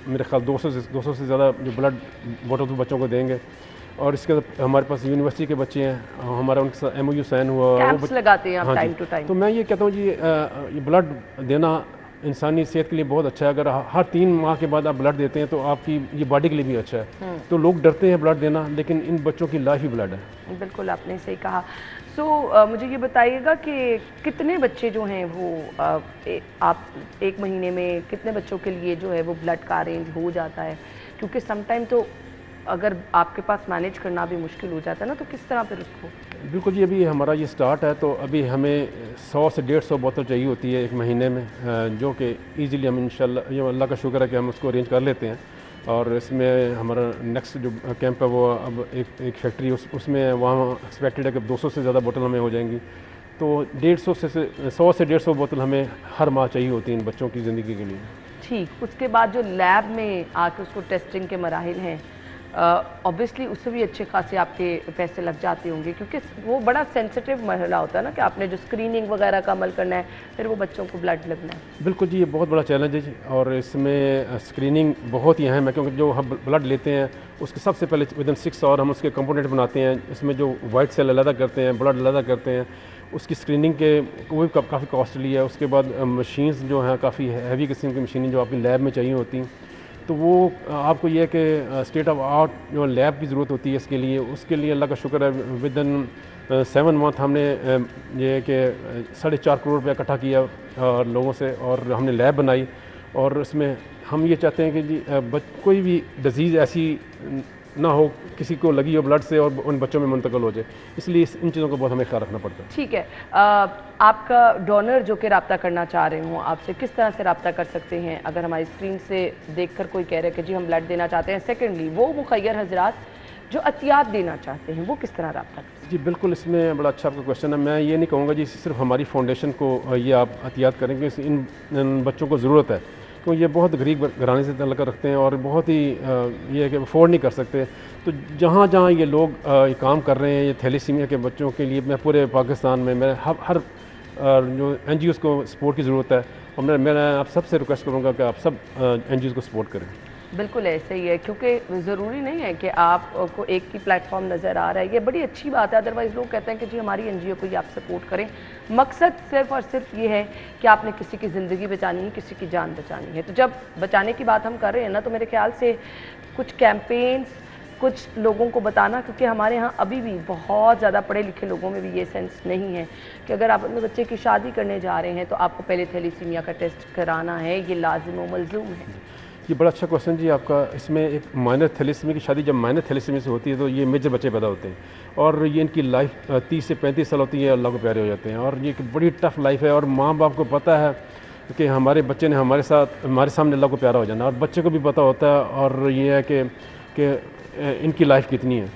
मेरे ख्याल 200 से ज़्यादा जो ब्लड बोतल बच्चों को देंगे। और इसके बाद हमारे पास यूनिवर्सिटी के बच्चे हैं, हमारा उनके साथ MOU साइन हुआ, कैंप्स लगाते हैं आप टाइम टू टाइम। तो मैं ये कहता हूँ जी ये ब्लड देना इंसानी सेहत के लिए बहुत अच्छा है। अगर हर 3 माह के बाद आप ब्लड देते हैं तो आपकी ये बॉडी के लिए भी अच्छा है। तो लोग डरते हैं ब्लड देना, लेकिन इन बच्चों की लाइफ ही ब्लड है। बिल्कुल आपने सही कहा। सो मुझे ये बताइएगा कि कितने बच्चे जो हैं वो आप 1 महीने में कितने बच्चों के लिए जो है वो ब्लड का अरेंज हो जाता है? क्योंकि समटाइम तो अगर आपके पास मैनेज करना भी मुश्किल हो जाता है ना, तो किस तरह फिर उसको? बिल्कुल जी, अभी हमारा ये स्टार्ट है तो अभी हमें 100 से 150 बोतल चाहिए होती है 1 महीने में, जो कि ईज़िली हम इंशाल्लाह, ये अल्लाह का शुक्र है कि हम उसको अरेंज कर लेते हैं। और इसमें हमारा नेक्स्ट जो कैंप है वो अब एक फैक्ट्री उसमें वहाँ एक्सपेक्टेड है कि 200 से ज़्यादा बोतल हमें हो जाएंगी। तो 100 से 150 बोतल हमें हर माह चाहिए होती है इन बच्चों की ज़िंदगी के लिए। ठीक, उसके बाद जो लैब में आके उसको टेस्टिंग के मराहिल हैं, ऑब्वियसली उससे भी अच्छे खासे आपके पैसे लग जाते होंगे, क्योंकि वो बड़ा सेंसिटिव मसला होता है ना कि आपने जो स्क्रीनिंग वगैरह का अमल करना है, फिर वो बच्चों को ब्लड लगना है। बिल्कुल जी, ये बहुत बड़ा चैलेंज है जी। और इसमें स्क्रीनिंग बहुत ही अहम है, क्योंकि जो हम ब्लड लेते हैं उसके सबसे पहले विदिन 6 आवर हम उसके कंपोनेंट बनाते हैं। इसमें जो वाइट सेल अलग करते हैं, ब्लड अलग करते हैं, उसकी स्क्रीनिंग के वो भी काफ़ी कॉस्टली है। उसके बाद मशीन्स जो हैं काफ़ी हैवी किस्म की मशीनें जो आपकी लैब में चाहिए होती हैं, तो वो आपको ये है कि स्टेट ऑफ आर्ट जो लैब की ज़रूरत होती है इसके लिए। उसके लिए अल्लाह का शुक्र है विदिन 7 मंथ हमने ये कि 4.5 करोड़ रुपया इकट्ठा किया लोगों से, और हमने लैब बनाई। और उसमें हम ये चाहते हैं कि जी कोई भी डिज़ीज़ ऐसी ना हो किसी को लगी हो ब्लड से और उन बच्चों में मुंतकिल हो जाए, इसलिए इन चीज़ों को बहुत हमें ख्याल रखना पड़ता है। ठीक है, आपका डोनर जो कि रब्ता करना चाह रहे हों आपसे, किस तरह से रब्ता कर सकते हैं? अगर हमारी स्क्रीन से देखकर कोई कह रहे हैं कि जी हम ब्लड देना चाहते हैं। सेकेंडली, वो मुखय्यर हजरात जो अतियात देना चाहते हैं, वो किस तरह रब्ता कर सकते हैं? जी बिल्कुल, इसमें बड़ा अच्छा आपका क्वेश्चन है। मैं ये नहीं कहूँगा जी सिर्फ हमारी फाउंडेशन को ये आप अतियात करेंगे, इन बच्चों को ज़रूरत है, क्योंकि ये बहुत गरीब घराने से तल्लुक़ रखते हैं और बहुत ही ये है कि अफोर्ड नहीं कर सकते। तो जहाँ जहाँ ये लोग ये काम कर रहे हैं, ये थैलेसीमिया के बच्चों के लिए, मैं पूरे पाकिस्तान में मैं हर जो NGOs को सपोर्ट की ज़रूरत है, और मैं आप सबसे रिक्वेस्ट करूँगा कि आप सब NGOs को सपोर्ट करें। बिल्कुल ऐसे ही है, क्योंकि ज़रूरी नहीं है कि आपको एक ही प्लेटफॉर्म नज़र आ रहा है, ये बड़ी अच्छी बात है। अदरवाइज़ लोग कहते हैं कि जी हमारी NGO को ही आप सपोर्ट करें। मकसद सिर्फ और सिर्फ ये है कि आपने किसी की ज़िंदगी बचानी है, किसी की जान बचानी है। तो जब बचाने की बात हम कर रहे हैं ना, तो मेरे ख्याल से कुछ कैंपेन्स, कुछ लोगों को बताना, क्योंकि हमारे यहाँ अभी भी बहुत ज़्यादा पढ़े लिखे लोगों में भी ये सेंस नहीं है कि अगर आप अपने बच्चे की शादी करने जा रहे हैं तो आपको पहले थैलेसीमिया का टेस्ट कराना है, ये लाजिम व मलजूम है। ये बड़ा अच्छा क्वेश्चन जी आपका। इसमें एक माइनर थैलेसीमिया की शादी जब माइनर थैलेसीमिया से होती है तो ये मेजर बच्चे पैदा होते हैं, और ये इनकी लाइफ 30 से 35 साल होती है, अल्लाह को प्यारे हो जाते हैं। और ये एक बड़ी टफ लाइफ है, और माँ बाप को पता है कि हमारे बच्चे ने हमारे सामने अल्लाह को प्यारा हो जाना, और बच्चे को भी पता होता है और ये है कि इनकी लाइफ कितनी है।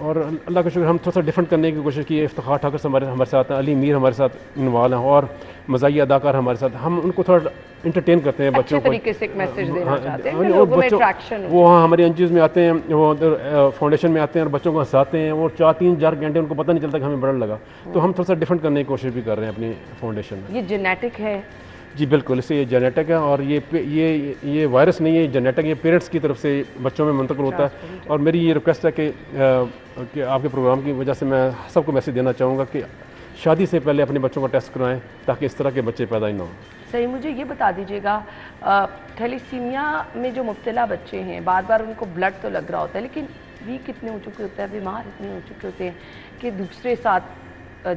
और अल्लाह का शुक्र हम थोड़ा सा डिफरेंट करने की कोशिश की है। इफ्तिखार ठाकुर हमारे साथ हैं, अली मीर हमारे साथ इन्वॉल्व हैं, और मज़ाही अदाकार हमारे साथ। हम उनको थोड़ा इंटरटेन करते हैं, बच्चों को तरीके से एक मैसेज देना चाहते हैं, लोगों में अट्रैक्शन। वो हाँ हमारे एनजीओ में आते हैं, वो फाउंडेशन में आते हैं और बच्चों को हंसाते हैं। वो 4-3-4 घंटे उनको पता नहीं चलता कि हमें बड़ा लगा। तो हम थोड़ा सा डिफरेंट करने की कोशिश भी कर रहे हैं अपनी फाउंडेशन में। ये जेनेटिक है? जी बिल्कुल, इससे ये जेनेटिक है, और ये वायरस नहीं है, जेनेटिक, ये पेरेंट्स की तरफ से बच्चों में मुंतकिल होता है। और मेरी ये रिक्वेस्ट है कि आपके प्रोग्राम की वजह से मैं सबको मैसेज देना चाहूँगा कि शादी से पहले अपने बच्चों का टेस्ट कराएं, ताकि इस तरह के बच्चे पैदा ही ना हों। सही, मुझे ये बता दीजिएगा, थैलीसीमिया में जो मुब्तला बच्चे हैं, बार बार उनको ब्लड तो लग रहा होता है, लेकिन वीक इतने हो चुके होते हैं, बीमार इतने हो चुके होते हैं कि दूसरे साथ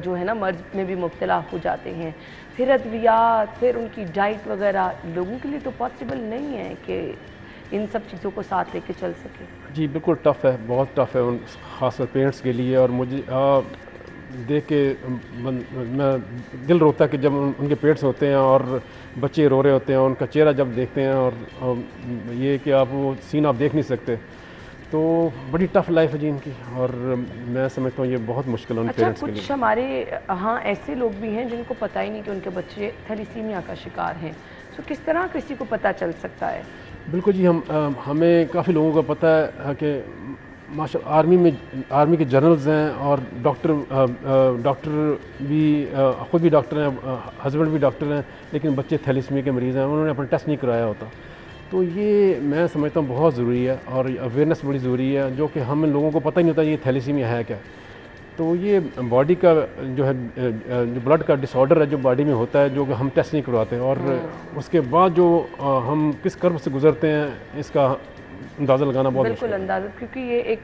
जो है ना मर्ज में भी मुब्तला हो जाते हैं। फिर अद्वियात, फिर उनकी डाइट वगैरह, लोगों के लिए तो पॉसिबल नहीं है कि इन सब चीज़ों को साथ लेके चल सके। जी बिल्कुल टफ़ है, बहुत टफ़ है उन ख़ासकर पेरेंट्स के लिए। और मुझे देख के मैं दिल रोता है कि जब उनके पेरेंट्स होते हैं और बच्चे रो रहे होते हैं, उनका चेहरा जब देखते हैं, और ये कि आप वो सीन आप देख नहीं सकते, तो बड़ी टफ़ लाइफ है जी इनकी। और मैं समझता हूँ ये बहुत मुश्किल है उन पेरेंट्स के लिए। कुछ हमारे हाँ ऐसे लोग भी हैं जिनको पता ही नहीं कि उनके बच्चे थैलीसीमिया का शिकार हैं, तो किस तरह किसी को पता चल सकता है? बिल्कुल जी, हमें काफ़ी लोगों को पता है कि माशा आर्मी के जनरल्स हैं, और डॉक्टर भी ख़ुद भी डॉक्टर हैं, हस्बैंड भी डॉक्टर हैं, लेकिन बच्चे थैलीसीमिया के मरीज़ हैं, उन्होंने अपना टेस्ट नहीं कराया होता। तो ये मैं समझता हूँ बहुत ज़रूरी है, और अवेयरनेस बड़ी ज़रूरी है, जो कि हम लोगों को पता ही नहीं होता ये थैलीसीमिया है क्या। तो ये बॉडी का जो है, जो ब्लड का डिसऑर्डर है जो बॉडी में होता है, जो कि हम टेस्ट नहीं करवाते, और उसके बाद जो हम किस कर्म से गुजरते हैं, इसका अंदाज़ा लगाना बहुत बिल्कुल अंदाज़ा, क्योंकि ये एक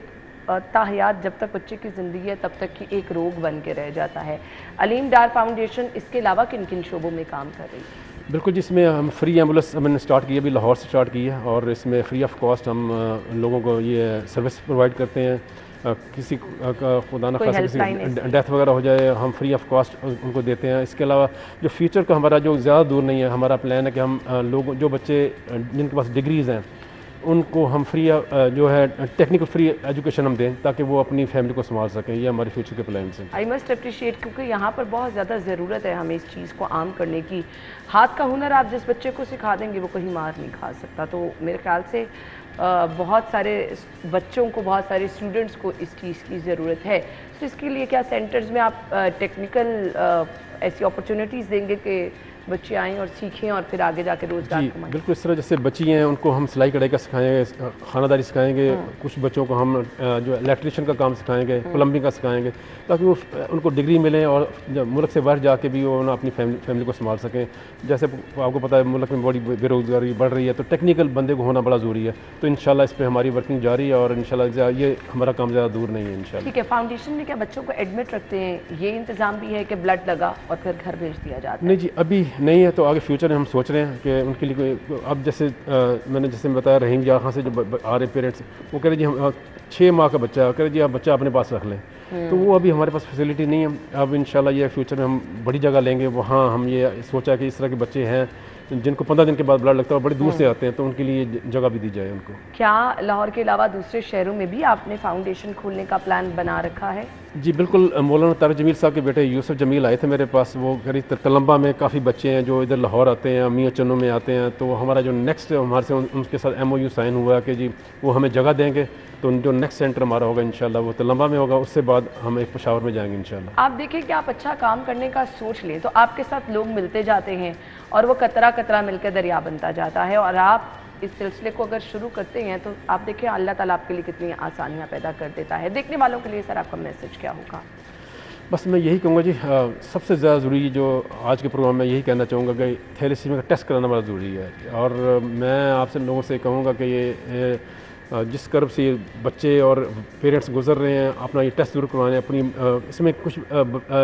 ताहयात जब तक बच्चे की ज़िंदगी है तब तक की एक रोग बन के रह जाता है। अलीम डार फाउंडेशन इसके अलावा किन किन शोबों में काम कर रही है? बिल्कुल, जिसमें हम फ्री एम्बुलेंस हमने स्टार्ट की है, अभी लाहौर से स्टार्ट की है, और इसमें फ्री ऑफ कॉस्ट हम लोगों को ये सर्विस प्रोवाइड करते हैं। किसी का खुदा न खासा किसी डेथ वगैरह हो जाए, हम फ्री ऑफ कॉस्ट उनको देते हैं। इसके अलावा जो फ्यूचर का हमारा जो ज़्यादा दूर नहीं है, हमारा प्लान है कि हम लोग जो बच्चे जिनके पास डिग्रीज़ हैं उनको हम फ्री जो है टेक्निकल फ्री एजुकेशन हम दें, ताकि वो अपनी फैमिली को संभाल सकें। ये हमारे फ्यूचर के प्लान हैं। आई मस्ट अप्रिशिएट, क्योंकि यहाँ पर बहुत ज़्यादा ज़रूरत है हमें इस चीज़ को आम करने की। हाथ का हुनर आप जिस बच्चे को सिखा देंगे वो कहीं मार नहीं खा सकता। तो मेरे ख्याल से बहुत सारे बच्चों को, बहुत सारे स्टूडेंट्स को इस चीज़ की ज़रूरत है। तो इसके लिए क्या सेंटर्स में आप टेक्निकल ऐसी अपॉर्चुनिटीज़ देंगे कि बच्चे आएँ और सीखें और फिर आगे जाके रोज़गार कमाएं? बिल्कुल, इस तरह जैसे बच्ची हैं उनको हम सिलाई कढ़ाई का सिखाएंगे, खानादारी सिखाएंगे, कुछ बच्चों को हम जो इलेक्ट्रिशियन का काम सिखाएंगे, प्लम्बिंग का सिखाएंगे, ताकि वो उनको डिग्री मिले और जब मुल्क से बाहर जाके भी वो अपनी फैमिली को संभाल सकें। जैसे आपको पता है मुल्क में बड़ी बेरोज़गारी बढ़ रही है, तो टेक्निकल बंदे को होना बड़ा ज़रूरी है। तो इंशाल्लाह इस पर हमारी वर्किंग जारी है, और इंशाल्लाह ये हमारा काम ज़्यादा दूर नहीं है इंशाल्लाह। ठीक है, फाउंडेशन में क्या बच्चों को एडमिट रखते हैं? ये इंतज़ाम भी है कि ब्लड लगा और फिर घर भेज दिया जाता है? नहीं जी, अभी नहीं है, तो आगे फ्यूचर में हम सोच रहे हैं कि उनके लिए कोई, अब जैसे मैंने बताया रहीम यहाँ से जो आ रहे पेरेंट्स, वो कह रहे जी हम 6 माह का बच्चा है, कह रहे जी आप बच्चा अपने पास रख लें। तो वो अभी हमारे पास फैसिलिटी नहीं है। अब इंशाल्लाह ये फ्यूचर में हम बड़ी जगह लेंगे, वहाँ हम ये सोचा कि इस तरह के बच्चे हैं जिनको 15 दिन के बाद ब्लड लगता है और बड़ी दूर से आते हैं, तो उनके लिए जगह भी दी जाए उनको। क्या लाहौर के अलावा दूसरे शहरों में भी आपने फाउंडेशन खोलने का प्लान बना रखा है? जी बिल्कुल, मौलाना तारिक जमील साहब के बेटे यूसुफ जमील आए थे मेरे पास। वो करीब तलम्बा में काफ़ी बच्चे हैं जो इधर लाहौर आते हैं, मियाँ चन्नू में आते हैं। तो हमारा जो नेक्स्ट हमारे से उनके साथ MOU साइन हुआ कि जी वो हमें जगह देंगे, तो जो नेक्स्ट सेंटर हमारा होगा इंशाल्लाह वो तलम्बा में होगा। उससे बाद हम एक पेशावर में जाएंगे इंशाल्लाह। आप देखें कि आप अच्छा काम करने का सोच लें तो आपके साथ लोग मिलते जाते हैं और वो कतरा कतरा मिलकर दरिया बनता जाता है। और आप इस सिलसिले को अगर शुरू करते हैं तो आप देखें अल्लाह ताला आपके लिए कितनी आसानियाँ पैदा कर देता है। देखने वालों के लिए सर आपका मैसेज क्या होगा? बस मैं यही कहूँगा जी, सबसे ज़्यादा ज़रूरी जो आज के प्रोग्राम में यही कहना चाहूँगा कि थैलेसीमिया का टेस्ट कराना बड़ा ज़रूरी है। और मैं आपसे लोगों से कहूँगा कि ये जिस कर्ब से ये बच्चे और पेरेंट्स गुजर रहे हैं, अपना ये टेस्ट ज़रूर करवाएं। अपनी इसमें कुछ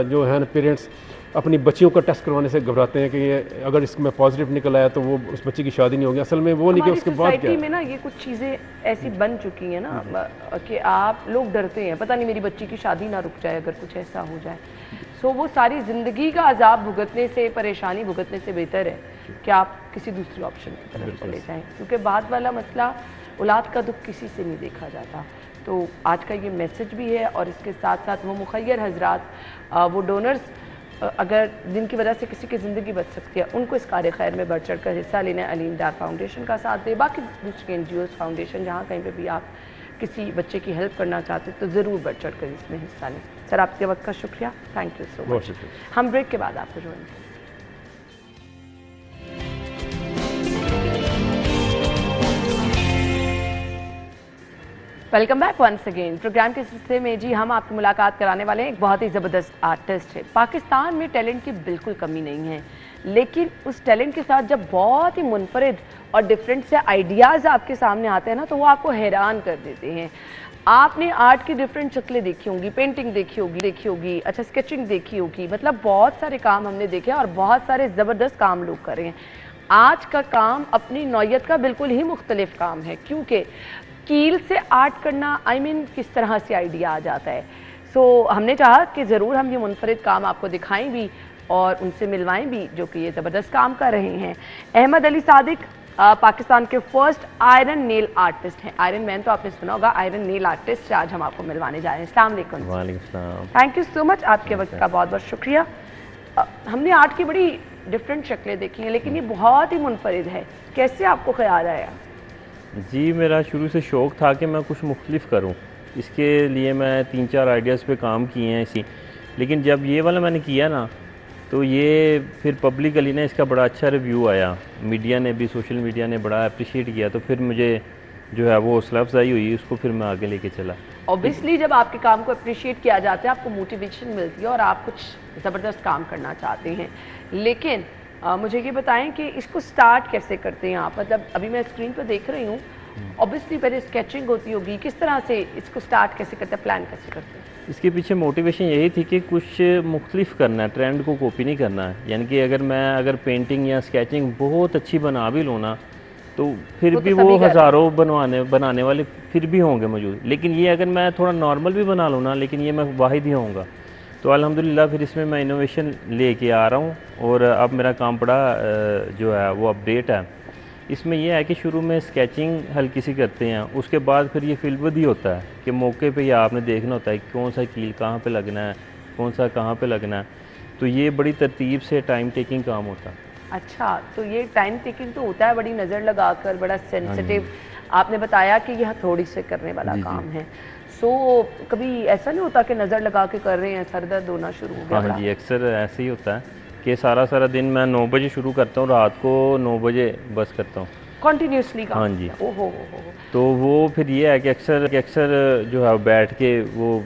जो है ना पेरेंट्स अपनी बच्चियों का टेस्ट करवाने से घबराते हैं कि ये अगर इसमें पॉजिटिव निकल आया तो वो उस बच्ची की शादी नहीं होगी। असल में वो नहीं कि उसके बाद क्या में ना ये कुछ चीज़ें ऐसी बन चुकी हैं ना कि आप लोग डरते हैं, पता नहीं मेरी बच्ची की शादी ना रुक जाए अगर कुछ ऐसा हो जाए। सो वो सारी ज़िंदगी का अजाब भुगतने से, परेशानी भुगतने से बेहतर है कि आप किसी दूसरे ऑप्शन की तरफ चले जाएँ, क्योंकि बाद वाला मसला औलाद का दुख किसी से नहीं देखा जाता। तो आज का ये मैसेज भी है, और इसके साथ साथ वो मुखय्यर हजरात, वो डोनर्स अगर जिनकी वजह से किसी की ज़िंदगी बच सकती है, उनको इस कार्य खैर में बढ़ चढ़ कर हिस्सा लेना है। अलीम डार फाउंडेशन का साथ दे, बाकी दूसरी NGOs फाउंडेशन जहाँ कहीं पे भी आप किसी बच्चे की हेल्प करना चाहते तो ज़रूर बढ़ चढ़ कर इसमें हिस्सा लें। सर आपके वक्त का शुक्रिया, थैंक यू सो मच। हम ब्रेक के बाद आपको ज्वाइन करें। Welcome back once again. Programme के हिस्से में जी हम आपकी मुलाकात कराने वाले हैं एक बहुत ही ज़बरदस्त आर्टिस्ट है। पाकिस्तान में टैलेंट की बिल्कुल कमी नहीं है, लेकिन उस टैलेंट के साथ जब बहुत ही मुनफरिद और डिफरेंट से आइडियाज़ आपके सामने आते हैं ना, तो वो आपको हैरान कर देते हैं। आपने आर्ट की डिफरेंट शक्लें देखी होंगी, पेंटिंग देखी होगी, अच्छा स्केचिंग देखी होगी, मतलब बहुत सारे काम हमने देखे और बहुत सारे ज़बरदस्त काम लोग कर रहे हैं। आज का काम अपनी नौयत का बिल्कुल ही मुख्तलिफ काम है, क्योंकि कील से आर्ट करना किस तरह से आइडिया आ जाता है। सो हमने चाहा कि ज़रूर हम ये मुनफरिद काम आपको दिखाएं भी और उनसे मिलवाएं भी जो कि ये ज़बरदस्त काम कर रहे हैं। अहमद अली सादिक पाकिस्तान के फर्स्ट आयरन नेल आर्टिस्ट हैं। आयरन मैन तो आपने सुना होगा, आयरन नेल आर्टिस्ट आज हम आपको मिलवाने जा रहे हैं। अस्सलाम वालेकुम। वालेकुम। थैंक यू सो मच, आपके वक्त का बहुत बहुत शुक्रिया। हमने आर्ट की बड़ी डिफरेंट शक्लें देखी हैं, लेकिन ये बहुत ही मुनफरिद है, कैसे आपको ख्याल आया? जी, मेरा शुरू से शौक़ था कि मैं कुछ मुख्तलिफ करूं। इसके लिए मैं 3-4 आइडियाज़ पे काम किए हैं इसी, लेकिन जब ये वाला मैंने किया ना, तो ये फिर पब्लिकली ना इसका बड़ा अच्छा रिव्यू आया, मीडिया ने भी, सोशल मीडिया ने बड़ा अप्रिशिएट किया, तो फिर मुझे जो है वो हौसला अफजाई हुई, उसको फिर मैं आगे लेके चला। ऑब्वियसली जब आपके काम को अप्रिशिएट किया जाता है, आपको मोटिवेशन मिलती है और आप कुछ ज़बरदस्त काम करना चाहते हैं। लेकिन मुझे ये बताएं कि इसको स्टार्ट कैसे करते हैं आप? मतलब अभी मैं स्क्रीन पर देख रही हूँ, ऑब्वियसली पहले स्केचिंग होती होगी, किस तरह से इसको स्टार्ट कैसे करते हैं, प्लान कैसे करते हैं? इसके पीछे मोटिवेशन यही थी कि कुछ मुख्तलिफ करना है, ट्रेंड को कॉपी नहीं करना है। यानी कि अगर पेंटिंग या स्केचिंग बहुत अच्छी बना भी लो ना, तो फिर भी वो हज़ारों बनाने वाले फिर भी होंगे मौजूद, लेकिन ये अगर मैं थोड़ा नॉर्मल भी बना लूँ ना, लेकिन ये मैं वाहिद ही होऊंगा। तो अल्हम्दुलिल्लाह फिर इसमें मैं इनोवेशन लेके आ रहा हूँ, और अब मेरा काम बड़ा जो है वो अपडेट है। इसमें यह है कि शुरू में स्केचिंग हल्की सी करते हैं, उसके बाद फिर ये फिल्बदी होता है कि मौके पे या आपने देखना होता है कि कौन सा कील कहाँ पे लगना है, कौन सा कहाँ पे लगना है। तो ये बड़ी तरतीब से टाइम टेकिंग काम होता है। अच्छा, तो ये टाइम टेकिंग तो होता है, बड़ी नज़र लगाकर, बड़ा सेंसिटिव। आपने बताया कि यह थोड़ी से करने वाला काम है। सो कभी ऐसा नहीं होता कि नज़र लगा के कर रहे हैं, सर दर्द होना शुरू हो गया? हाँ जी, अक्सर ऐसे ही होता है कि सारा दिन मैं 9 बजे शुरू करता हूँ, रात को 9 बजे बस करता हूँ कंटिन्यूसली काम। हाँ जी। ओहो। तो वो फिर ये है कि अक्सर जो है बैठ के वो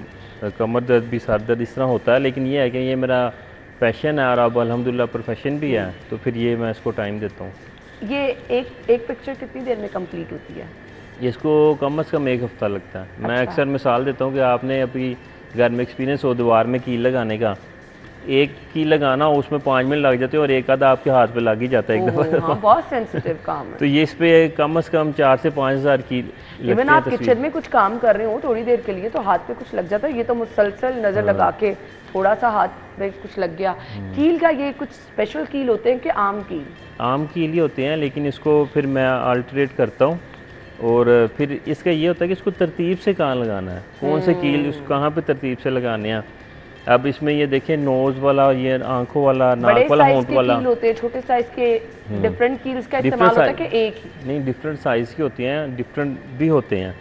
कमर दर्द भी, सर दर्द इस तरह होता है, लेकिन ये है कि ये मेरा पैशन है और अब अल्हम्दुलिल्लाह प्रोफेशन भी है, तो फिर ये मैं इसको टाइम देता हूँ। ये एक पिक्चर कितनी देर में कंप्लीट होती है? इसको कम अज़ कम 1 हफ़्ता लगता है। अच्छा। मैं अक्सर मिसाल देता हूँ कि आपने अभी घर में एक्सपीरियंस हो दीवार में कील लगाने का, एक कील लगाना उसमें 5 मिनट लग जाते हैं और एक आधा आपके हाथ पे लग ही जाता है एक दफ़ा। हाँ, बहुत सेंसिटिव काम है। तो ये इस पे कम से कम 4 से 5 हज़ार कील लगते हैं। इवन आप किचन में कुछ काम कर रहे हो थोड़ी देर के लिए तो हाथ पे कुछ लग जाता है, ये तो मुसलसल नज़र लगा के थोड़ा सा हाथ पे कुछ लग गया। कील का ये कुछ स्पेशल कील होते हैं कि आम कील ही होते हैं, लेकिन इसको फिर मैं अल्टरेट करता हूँ, और फिर इसका ये होता है कि इसको तरतीब से कहाँ लगाना है, कौन से कील कहाँ पे तरतीब से लगाने हैं। अब इसमें ये देखें, नोज वाला, ये आंखों वाला, नाक वाला, होंठ वाला, कील होते हैं, छोटे साइज के डिफरेंट कील्स का इस्तेमाल होता है कि एक ही? नहीं, डिफरेंट साइज की होती हैं, डिफरेंट भी होते हैं,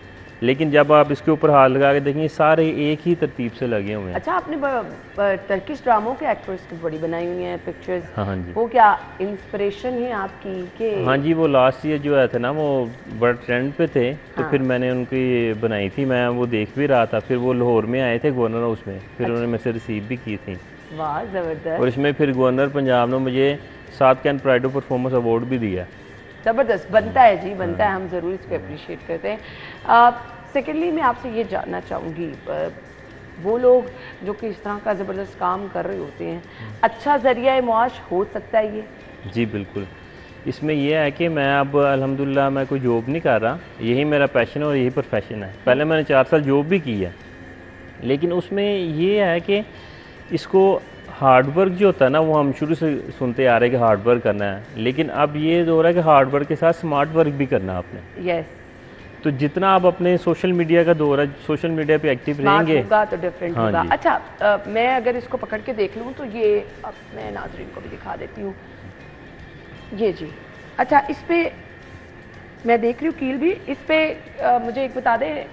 लेकिन जब आप इसके ऊपर हाथ लगा के देखेंगे सारे एक ही तरतीब से लगे हुए हैं। अच्छा, आपने टर्किश ड्रामों के एक्ट्रेस की बड़ी बनाई हुई हैं पिक्चर्स। हाँ जी। वो क्या इंस्पिरेशन है आपकी के? हाँ जी, वो लास्ट ईयर जो आया था ना, वो बड़ा ट्रेंड पे थे, तो फिर मैंने उनकी बनाई थी, मैं वो देख भी रहा था। फिर वो लाहौर में आए थे गवर्नर हाउस में, फिर उन्होंने मेरे से रिसीव भी की थी। वाह, ज़बरदस्त। और इसमें फिर गवर्नर पंजाब ने मुझे 7 can pride of performance award भी दिया। ज़बरदस्त, बनता है जी, बनता है, हम ज़रूर इसको अप्रिशिएट करते हैं। सेकेंडली मैं आपसे ये जानना चाहूँगी, वो लोग जो कि इस तरह का ज़बरदस्त काम कर रहे होते हैं, अच्छा ज़रिया मुआश हो सकता है ये? जी बिल्कुल। इसमें यह है कि मैं अब अल्हम्दुलिल्लाह मैं कोई जॉब नहीं कर रहा, यही मेरा पैशन है और यही प्रोफेशन है। पहले मैंने 4 साल जॉब भी की है, लेकिन उसमें ये है कि इसको हार्डवर्क जो होता है ना, वो हम शुरू से सुनते आ रहे हैं कि हार्डवर्क करना है, लेकिन अब ये हो रहा है कि हार्डवर्क के साथ स्मार्ट वर्क भी करना है आपने। यस। तो जितना आप अपने सोशल मीडिया का दौर है, सोशल मीडिया पे एक्टिव रहेंगे होगा तो डिफरेंट हाँ होगा। अच्छा मैं अगर इसको पकड़ के देख लूँ तो ये अब मैं नाज़रीन को भी दिखा देती हूँ, ये जी। अच्छा इस पे मैं देख रही हूँ कील भी, इस पे मुझे एक बता दें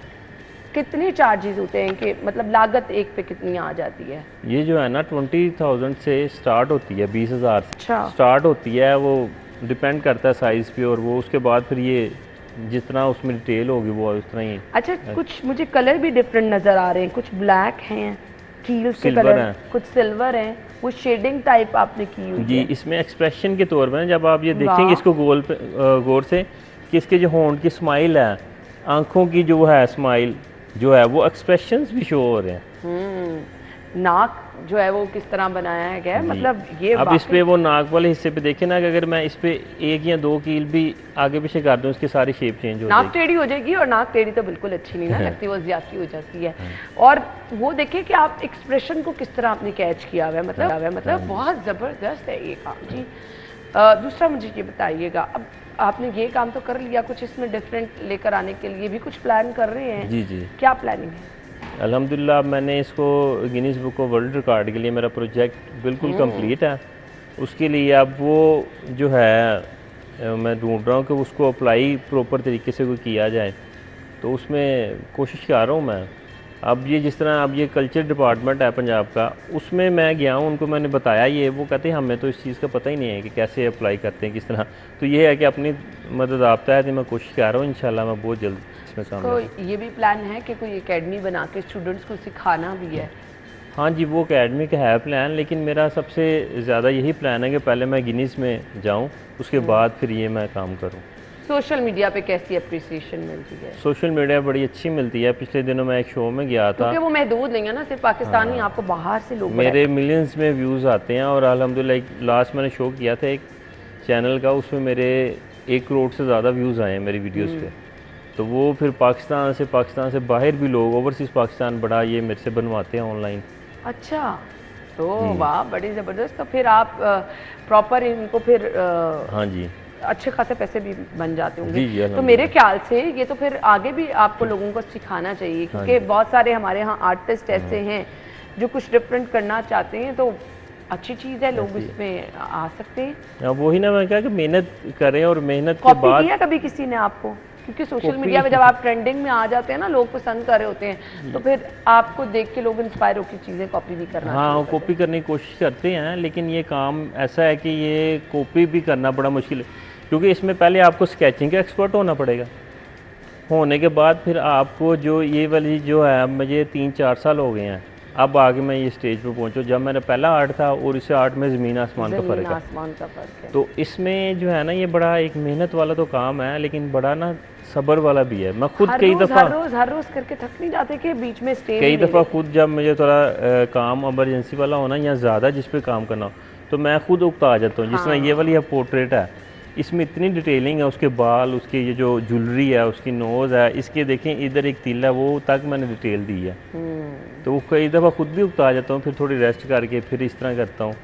कितने चार्जेस होते हैं, कि मतलब लागत एक पे कितनी आ जाती है? ये जो है ना 20,000 से स्टार्ट होती है, 20,000 अच्छा स्टार्ट होती है। वो डिपेंड करता है साइज़ पे, और वो उसके बाद फिर ये जितना उसमें डिटेल होगी वो उतना ही। अच्छा कुछ मुझे कलर भी डिफरेंट नज़र आ रहे हैं, कुछ ब्लैक हैं कील के सिल्वर कलर हैं, कुछ सिल्वर हैं, वो शेडिंग टाइप आपने की हुई जी। है। इसमें एक्सप्रेशन के तौर पर जब आप ये देखेंगे इसको गौर से कि इसके जो होंठ की स्माइल है, आंखों की जो है स्माइल जो है, वो एक्सप्रेशंस भी शो हो रहे हैं। नाक जो है वो किस तरह बनाया गया है, मतलब ये अब इस पे वो नाक वाले हिस्से पे देखे ना कि अगर मैं इस पे 1 या 2 कील भी आगे पीछे कर दूं, इसकी सारी शेप चेंज हो जाएगी। नाक टेढ़ी हो जाएगी, और नाक टेढ़ी तो बिल्कुल अच्छी नहीं ना लगती, वो ज्यादती हो जाती है। और वो देखिए कि आप एक्सप्रेशन को किस तरह आपने कैच किया हुआ है, मतलब बहुत ज़बरदस्त है ये काम जी। दूसरा मुझे ये बताइएगा, अब आपने ये काम तो कर लिया, कुछ इसमें डिफरेंट लेकर आने के लिए भी कुछ प्लान कर रहे हैं? जी जी, क्या प्लानिंग है? अल्हम्दुलिल्लाह मैंने इसको Guinness book of world record के लिए मेरा प्रोजेक्ट बिल्कुल कंप्लीट है। उसके लिए अब वो जो है मैं ढूंढ रहा हूँ कि उसको अप्लाई प्रॉपर तरीके से कोई किया जाए, तो उसमें कोशिश कर रहा हूँ मैं। अब ये जिस तरह अब ये कल्चर डिपार्टमेंट है पंजाब का, उसमें मैं गया हूँ, उनको मैंने बताया ये, वो कहते हैं हमें तो इस चीज़ का पता ही नहीं है कि कैसे अप्लाई करते हैं किस तरह। तो ये है कि अपनी मदद आपता है, तो मैं कोशिश कर रहा हूँ, इंशाल्लाह मैं बहुत जल्द इसमें काम तो ये भी प्लान है कि कोई एकेडमी बना के स्टूडेंट्स को सिखाना भी है? हाँ जी, वो एकेडमी का है प्लान, लेकिन मेरा सबसे ज़्यादा यही प्लान है कि पहले मैं गिनीज़ में जाऊँ, उसके बाद फिर ये मैं काम करूँ। सोशल मीडिया पे कैसी अप्रिसिएशन मिलती है? सोशल मीडिया बड़ी अच्छी मिलती है। पिछले दिनों मैं एक शो में गया था, क्योंकि वो महदूद नहीं है ना, सिर्फ पाकिस्तानी, आपको बाहर से लोग मेरे मिलियंस में व्यूज़ आते हैं। और अल्हम्दुलिल्लाह लास्ट मैंने शो किया था एक चैनल का, उसमें मेरे 1 करोड़ से ज़्यादा व्यूज़ आए हैं मेरी वीडियोज़ पे। तो वो फिर पाकिस्तान से बाहर भी लोग, ओवरसीज़ पाकिस्तान बड़ा ये मेरे से बनवाते हैं ऑनलाइन। अच्छा, तो वाह बड़ी ज़बरदस्त। तो फिर आप प्रॉपर इनको फिर हाँ जी, अच्छे खासे पैसे भी बन जाते होंगे। जी जी, तो मेरे ख्याल से ये तो फिर आगे भी आपको लोगों को सिखाना चाहिए, क्योंकि बहुत सारे हमारे यहाँ आर्टिस्ट ऐसे हैं जो कुछ डिफरेंट करना चाहते हैं, तो अच्छी चीज़ है, लोग इसमें आ सकते हैं। वही ना मैं कहा कि मेहनत करें, और मेहनत के कॉपी बाद किया कभी किसी ने आपको? क्योंकि सोशल मीडिया में जब आप ट्रेंडिंग में आ जाते हैं ना, लोग पसंद कर रहे होते हैं, तो फिर आपको देख के लोग इंस्पायर होकर चीज़ें कॉपी भी करना हाँ, कॉपी करने की कोशिश करते हैं, लेकिन ये काम ऐसा है कि ये कॉपी भी करना बड़ा मुश्किल है, क्योंकि इसमें पहले आपको स्केचिंग का एक्सपर्ट होना पड़ेगा। होने के बाद फिर आपको जो ये वाली जो है, मुझे 3-4 साल हो गए हैं अब आगे मैं ये स्टेज पे पहुंचूं। जब मेरा पहला आर्ट था और इस आर्ट में ज़मीन आसमान का फ़र्क है। तो इसमें जो है ना, ये बड़ा एक मेहनत वाला तो काम है, लेकिन बड़ा ना सब्र वाला भी है। मैं खुद कई दफ़ा हर रोज करके थक नहीं जाते कि बीच में स्टेज? कई दफ़ा खुद जब मुझे थोड़ा काम इमरजेंसी वाला होना या ज़्यादा जिस पे काम करना हो, तो मैं खुद उकता आ जाता हूँ। जिस तरह ये वाली पोर्ट्रेट है, इसमें इतनी डिटेलिंग है, उसके बाल, उसके ये जो ज्वेलरी है, उसकी नोज़ है, इसके देखें इधर एक तिल है, वो तक मैंने डिटेल दी है। तो वो कई दफ़ा खुद भी उकता आ जाता हूँ, फिर थोड़ी रेस्ट करके फिर इस तरह करता हूँ।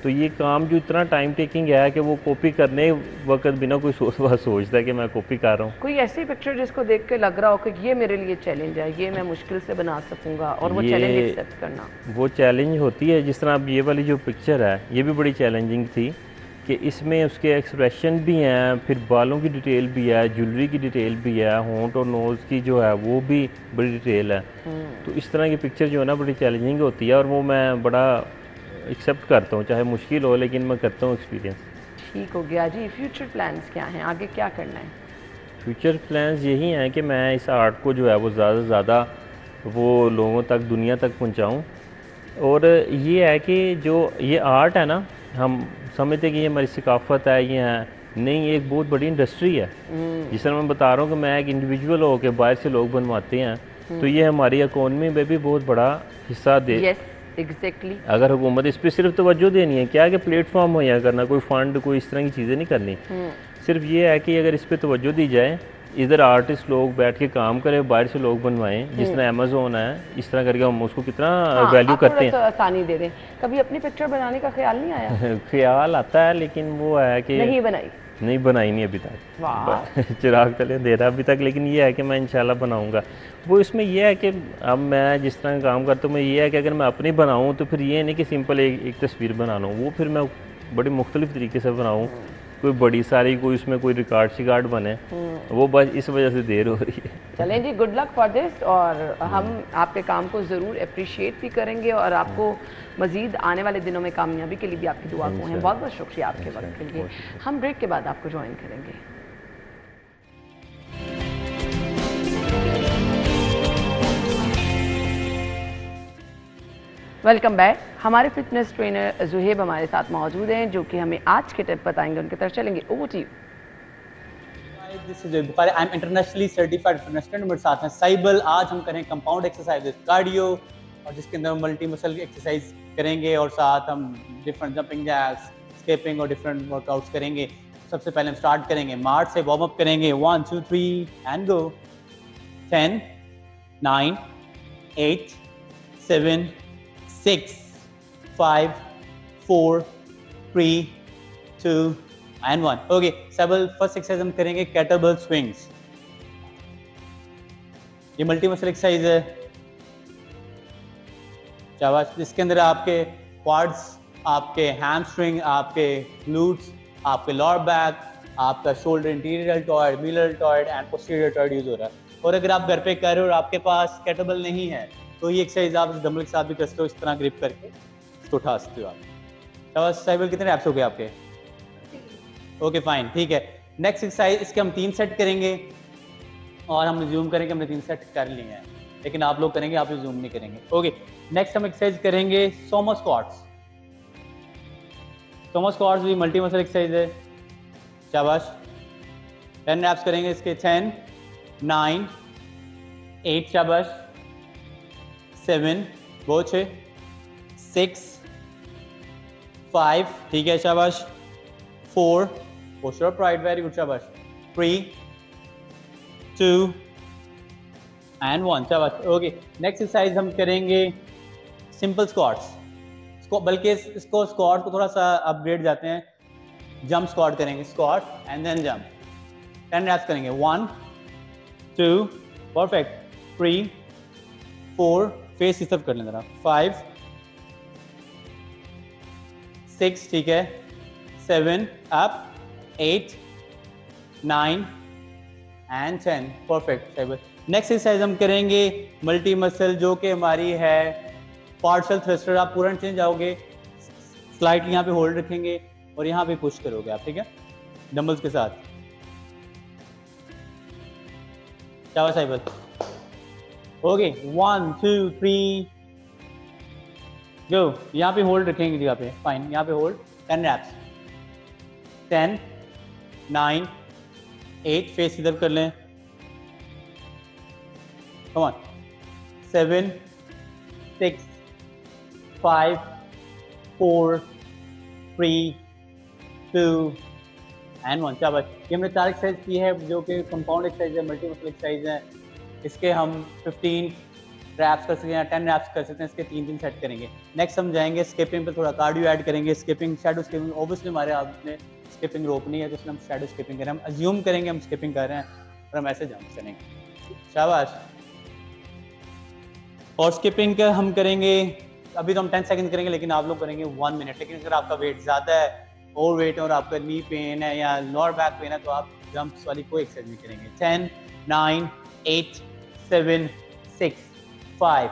तो ये काम जो इतना टाइम टेकिंग है कि वो कॉपी करने वक्त बिना कोई सोचता है कि मैं कॉपी कर रहा हूँ। कोई ऐसी पिक्चर जिसको देख के लग रहा हो कि ये मेरे लिए चैलेंज है, ये मैं मुश्किल से बना सकूँगा, और वो चैलेंज एक्सेप्ट करना? वो चैलेंज होती है, जिस तरह अब ये वाली जो पिक्चर है, ये भी बड़ी चैलेंजिंग थी कि इसमें उसके एक्सप्रेशन भी हैं, फिर बालों की डिटेल भी है, ज्वेलरी की डिटेल भी है, होंठ और नोज़ की जो है वो भी बड़ी डिटेल है। तो इस तरह की पिक्चर जो है ना बड़ी चैलेंजिंग होती है, और वो मैं बड़ा एक्सेप्ट करता हूँ, चाहे मुश्किल हो, लेकिन मैं करता हूँ एक्सपीरियंस। ठीक हो गया जी। फ्यूचर प्लान्स क्या हैं, आगे क्या करना है? फ्यूचर प्लान्स यही हैं कि मैं इस आर्ट को जो है वो ज़्यादा से ज़्यादा वो लोगों तक, दुनिया तक पहुँचाऊँ। और ये है कि जो ये आर्ट है ना, हम समझते कि ये हमारी सकाफ़त है, ये है नहीं, एक बहुत बड़ी इंडस्ट्री है। जिस तरह मैं बता रहा हूँ कि मैं एक इंडिविजुअल हो के बाहर से लोग बनवाते हैं, तो ये हमारी इकोनॉमी में भी बहुत बड़ा हिस्सा दे। एग्जैक्टली। अगर हुकूमत इस पर सिर्फ तवज्जो देनी है, क्या कि प्लेटफॉर्म मुहैया करना, कोई फंड कोई इस तरह की चीज़ें नहीं करनी, सिर्फ ये है कि अगर इस पर तवज्जो दी जाए, इधर आर्टिस्ट लोग बैठ के काम करें, बाहर से लोग बनवाएं, जिस तरह अमेजोन है, इस तरह करके हम उसको कितना वैल्यू करते हैं। आसानी दे दें। कभी अपनी पिक्चर बनाने का ख्याल नहीं आया? ख्याल आता है, लेकिन वो है कि नहीं बनाई नहीं अभी तक। चिराग तले दे रहा अभी तक, लेकिन ये है कि मैं इंशाल्लाह बनाऊंगा। वो इसमें यह है कि अब मैं जिस तरह काम करता हूँ, मैं ये है कि अगर मैं अपनी बनाऊँ तो फिर ये नहीं कि सिंपल एक तस्वीर बना लूँ, वो फिर मैं बड़ी मुख्तलिफ तरीके से बनाऊँ, कोई बड़ी सारी, कोई उसमें कोई रिकॉर्ड शिकार्ड बने, वो बस इस वजह से देर हो रही है। चलें जी, गुड लक फॉर दिस, और हम आपके काम को ज़रूर अप्रिशिएट भी करेंगे और आपको मज़ीद आने वाले दिनों में कामयाबी के लिए भी आपकी दुआ को है। बहुत बहुत शुक्रिया आपके वक्त के लिए। हम ब्रेक के बाद आपको ज्वाइन करेंगे। Welcome back. हमारे फिटनेस ट्रेनर जुहेब हमारे साथ मौजूद हैं, जो कि हमें आज के टिप बताएंगे, उनकी तरफ चलेंगे। Over to you. This is Zuhaib Bukhari, I am internationally certified fitness trainer. मेरे साथ हैं साइबल। आज हम करें कंपाउंड एक्सरसाइज कार्डियो, और जिसके अंदर मल्टी मसल एक्सरसाइज करेंगे और साथ हम डिफरेंट जंपिंग जैक्स, स्किपिंग और डिफरेंट वर्कआउट्स करेंगे। सबसे पहले हम स्टार्ट करेंगे मार्च से, वार्म अप करेंगे। 1 2 3 एंड गो। 10 9 8 7 6 5 4 3 2 and 1। ओके, सबल फर्स्ट एक्सरसाइज हम करेंगे कैटरबेल स्विंग्स। ये मल्टी मसल एक्सरसाइज है, शाबाश, जिसके अंदर आपके क्वाड्स, आपके हैमस्ट्रिंग, आपके ग्लूट्स, आपके लोअर बैक, आपका shoulder, interior deltoid, middle deltoid and posterior deltoid use हो रहा है। और अगर आप घर पे कर रहे हो और आपके पास कैटरबेल नहीं है, तो ये एक्सरसाइज आप डंबल के साथ भी कर सकते हो, इस तरह ग्रिप करके इसको उठा सकते हो आप। शाबाश साइबल, कितने रैप्स हो गए आपके? ओके फाइन, ठीक है। नेक्स्ट एक्सरसाइज, इसके हम 3 सेट करेंगे और हम रिज्यूम करेंगे हमने 3 सेट कर लिए हैं, लेकिन आप लोग करेंगे, आप रिज्यूम नहीं करेंगे। ओके, नेक्स्ट हम एक्सरसाइज करेंगे सोमो स्क्वाट्स। सोमो स्क्वाट्स भी मल्टी मसल एक्सरसाइज है, शाबाश। 10 रैप्स करेंगे इसके। 10 9 8, शाबाश। 7 बहुत अच्छे। 6 5, ठीक है, शाबाश। 4 posture of pride, very good, शाबाश। 3 2 एंड 1, शाबाश। ओके, नेक्स्ट एक्सरसाइज हम करेंगे सिंपल स्क्वाट्स, बल्कि इसको स्क्वाट को थोड़ा सा अपग्रेड जाते हैं, जंप स्क्वाट करेंगे, squat and then jump. 10 reps करेंगे। 1 2, परफेक्ट। 3 4, फेस इस तरफ कर लें जरा। 5 6, ठीक है। 7 up, 8 9 and 10, perfect. Next exercise हम करेंगे मल्टी मसल, जो कि हमारी है पार्शल थ्रस्टर। आप पूरा नीचे जाओगे, स्लाइडली यहाँ पे होल्ड रखेंगे और यहाँ पे पुश करोगे आप, ठीक है, डंबल्स के साथ। शाबाश साइबल। ओके, 1 2 3 गो। यहाँ पे होल्ड रखेंगे जगह पे, फाइन, यहाँ पे होल्ड। 10 रैप्स। 10 9 8, फेस इधर कर लें। Come on. 7 6 5 4 3 2 एंड 1, शाबाश। ये हमने 4 एक्सरसाइज की है, जो कि कंपाउंड एक्सरसाइज है, मल्टी मसल एक्सरसाइज है। इसके हम 15 रैप्स कर सकते हैं, 10 रैप्स कर सकते हैं, इसके 3 सेट करेंगे। नेक्स्ट हम जाएंगे स्किपिंग पे, थोड़ा कार्डियो ऐड करेंगे। स्किपिंग, शैडो स्किपिंग, ऑब्वियसली हमारे आपने स्किपिंग रोप नहीं है, तो उसमें हम शैडो स्किपिंग करें। हम अज्यूम करेंगे हम स्किपिंग कर रहे हैं और हम ऐसे जंप करेंगे, शाबाश। और स्किपिंग का हम करेंगे, अभी तो हम 10 सेकंड करेंगे, लेकिन आप लोग करेंगे 1 मिनट। लेकिन अगर आपका वेट ज़्यादा है, ओवर वेट है, और आपका नी पेन है या लोअर बैक पेन है, तो आप जंप्स वाली कोई एक्सरसाइज नहीं करेंगे। 10 9 8 7 6 5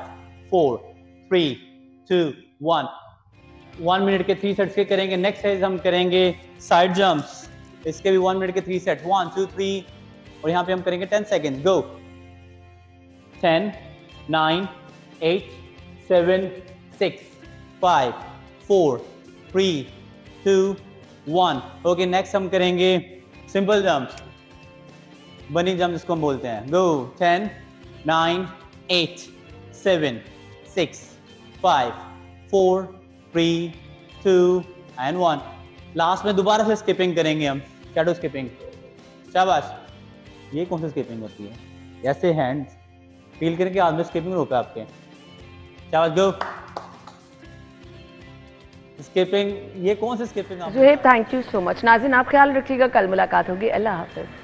4 3 2 1, 1 मिनट के 3 सेट्स के करेंगे। नेक्स्ट एक्सरसाइज हम करेंगे साइड जंप्स, इसके भी 1 मिनट के 3 सेट। 1 2 3, और यहाँ पे हम करेंगे 10 सेकेंड। गो। 10 9 8 7 6 5 4 3 2 1। ओके, नेक्स्ट हम करेंगे सिंपल जंप्स, बनी जंप जिसको हम बोलते हैं। गो। 10 9 8 7 6 5 4 3 2 एंड 1। लास्ट में दोबारा से स्किपिंग करेंगे हम, शैडो स्किपिंग। शाबाश। ये कौन सी स्किपिंग होती है? ऐसे हैंड्स फील करके आदमी स्किपिंग रोका आपके। शाबाश, गो। स्किपिंग, ये कौन सी स्किपिंग? जो है, थैंक यू सो मच। नाज़रीन, आप ख्याल रखिएगा, कल मुलाकात होगी। अल्लाह हाफ़िज़।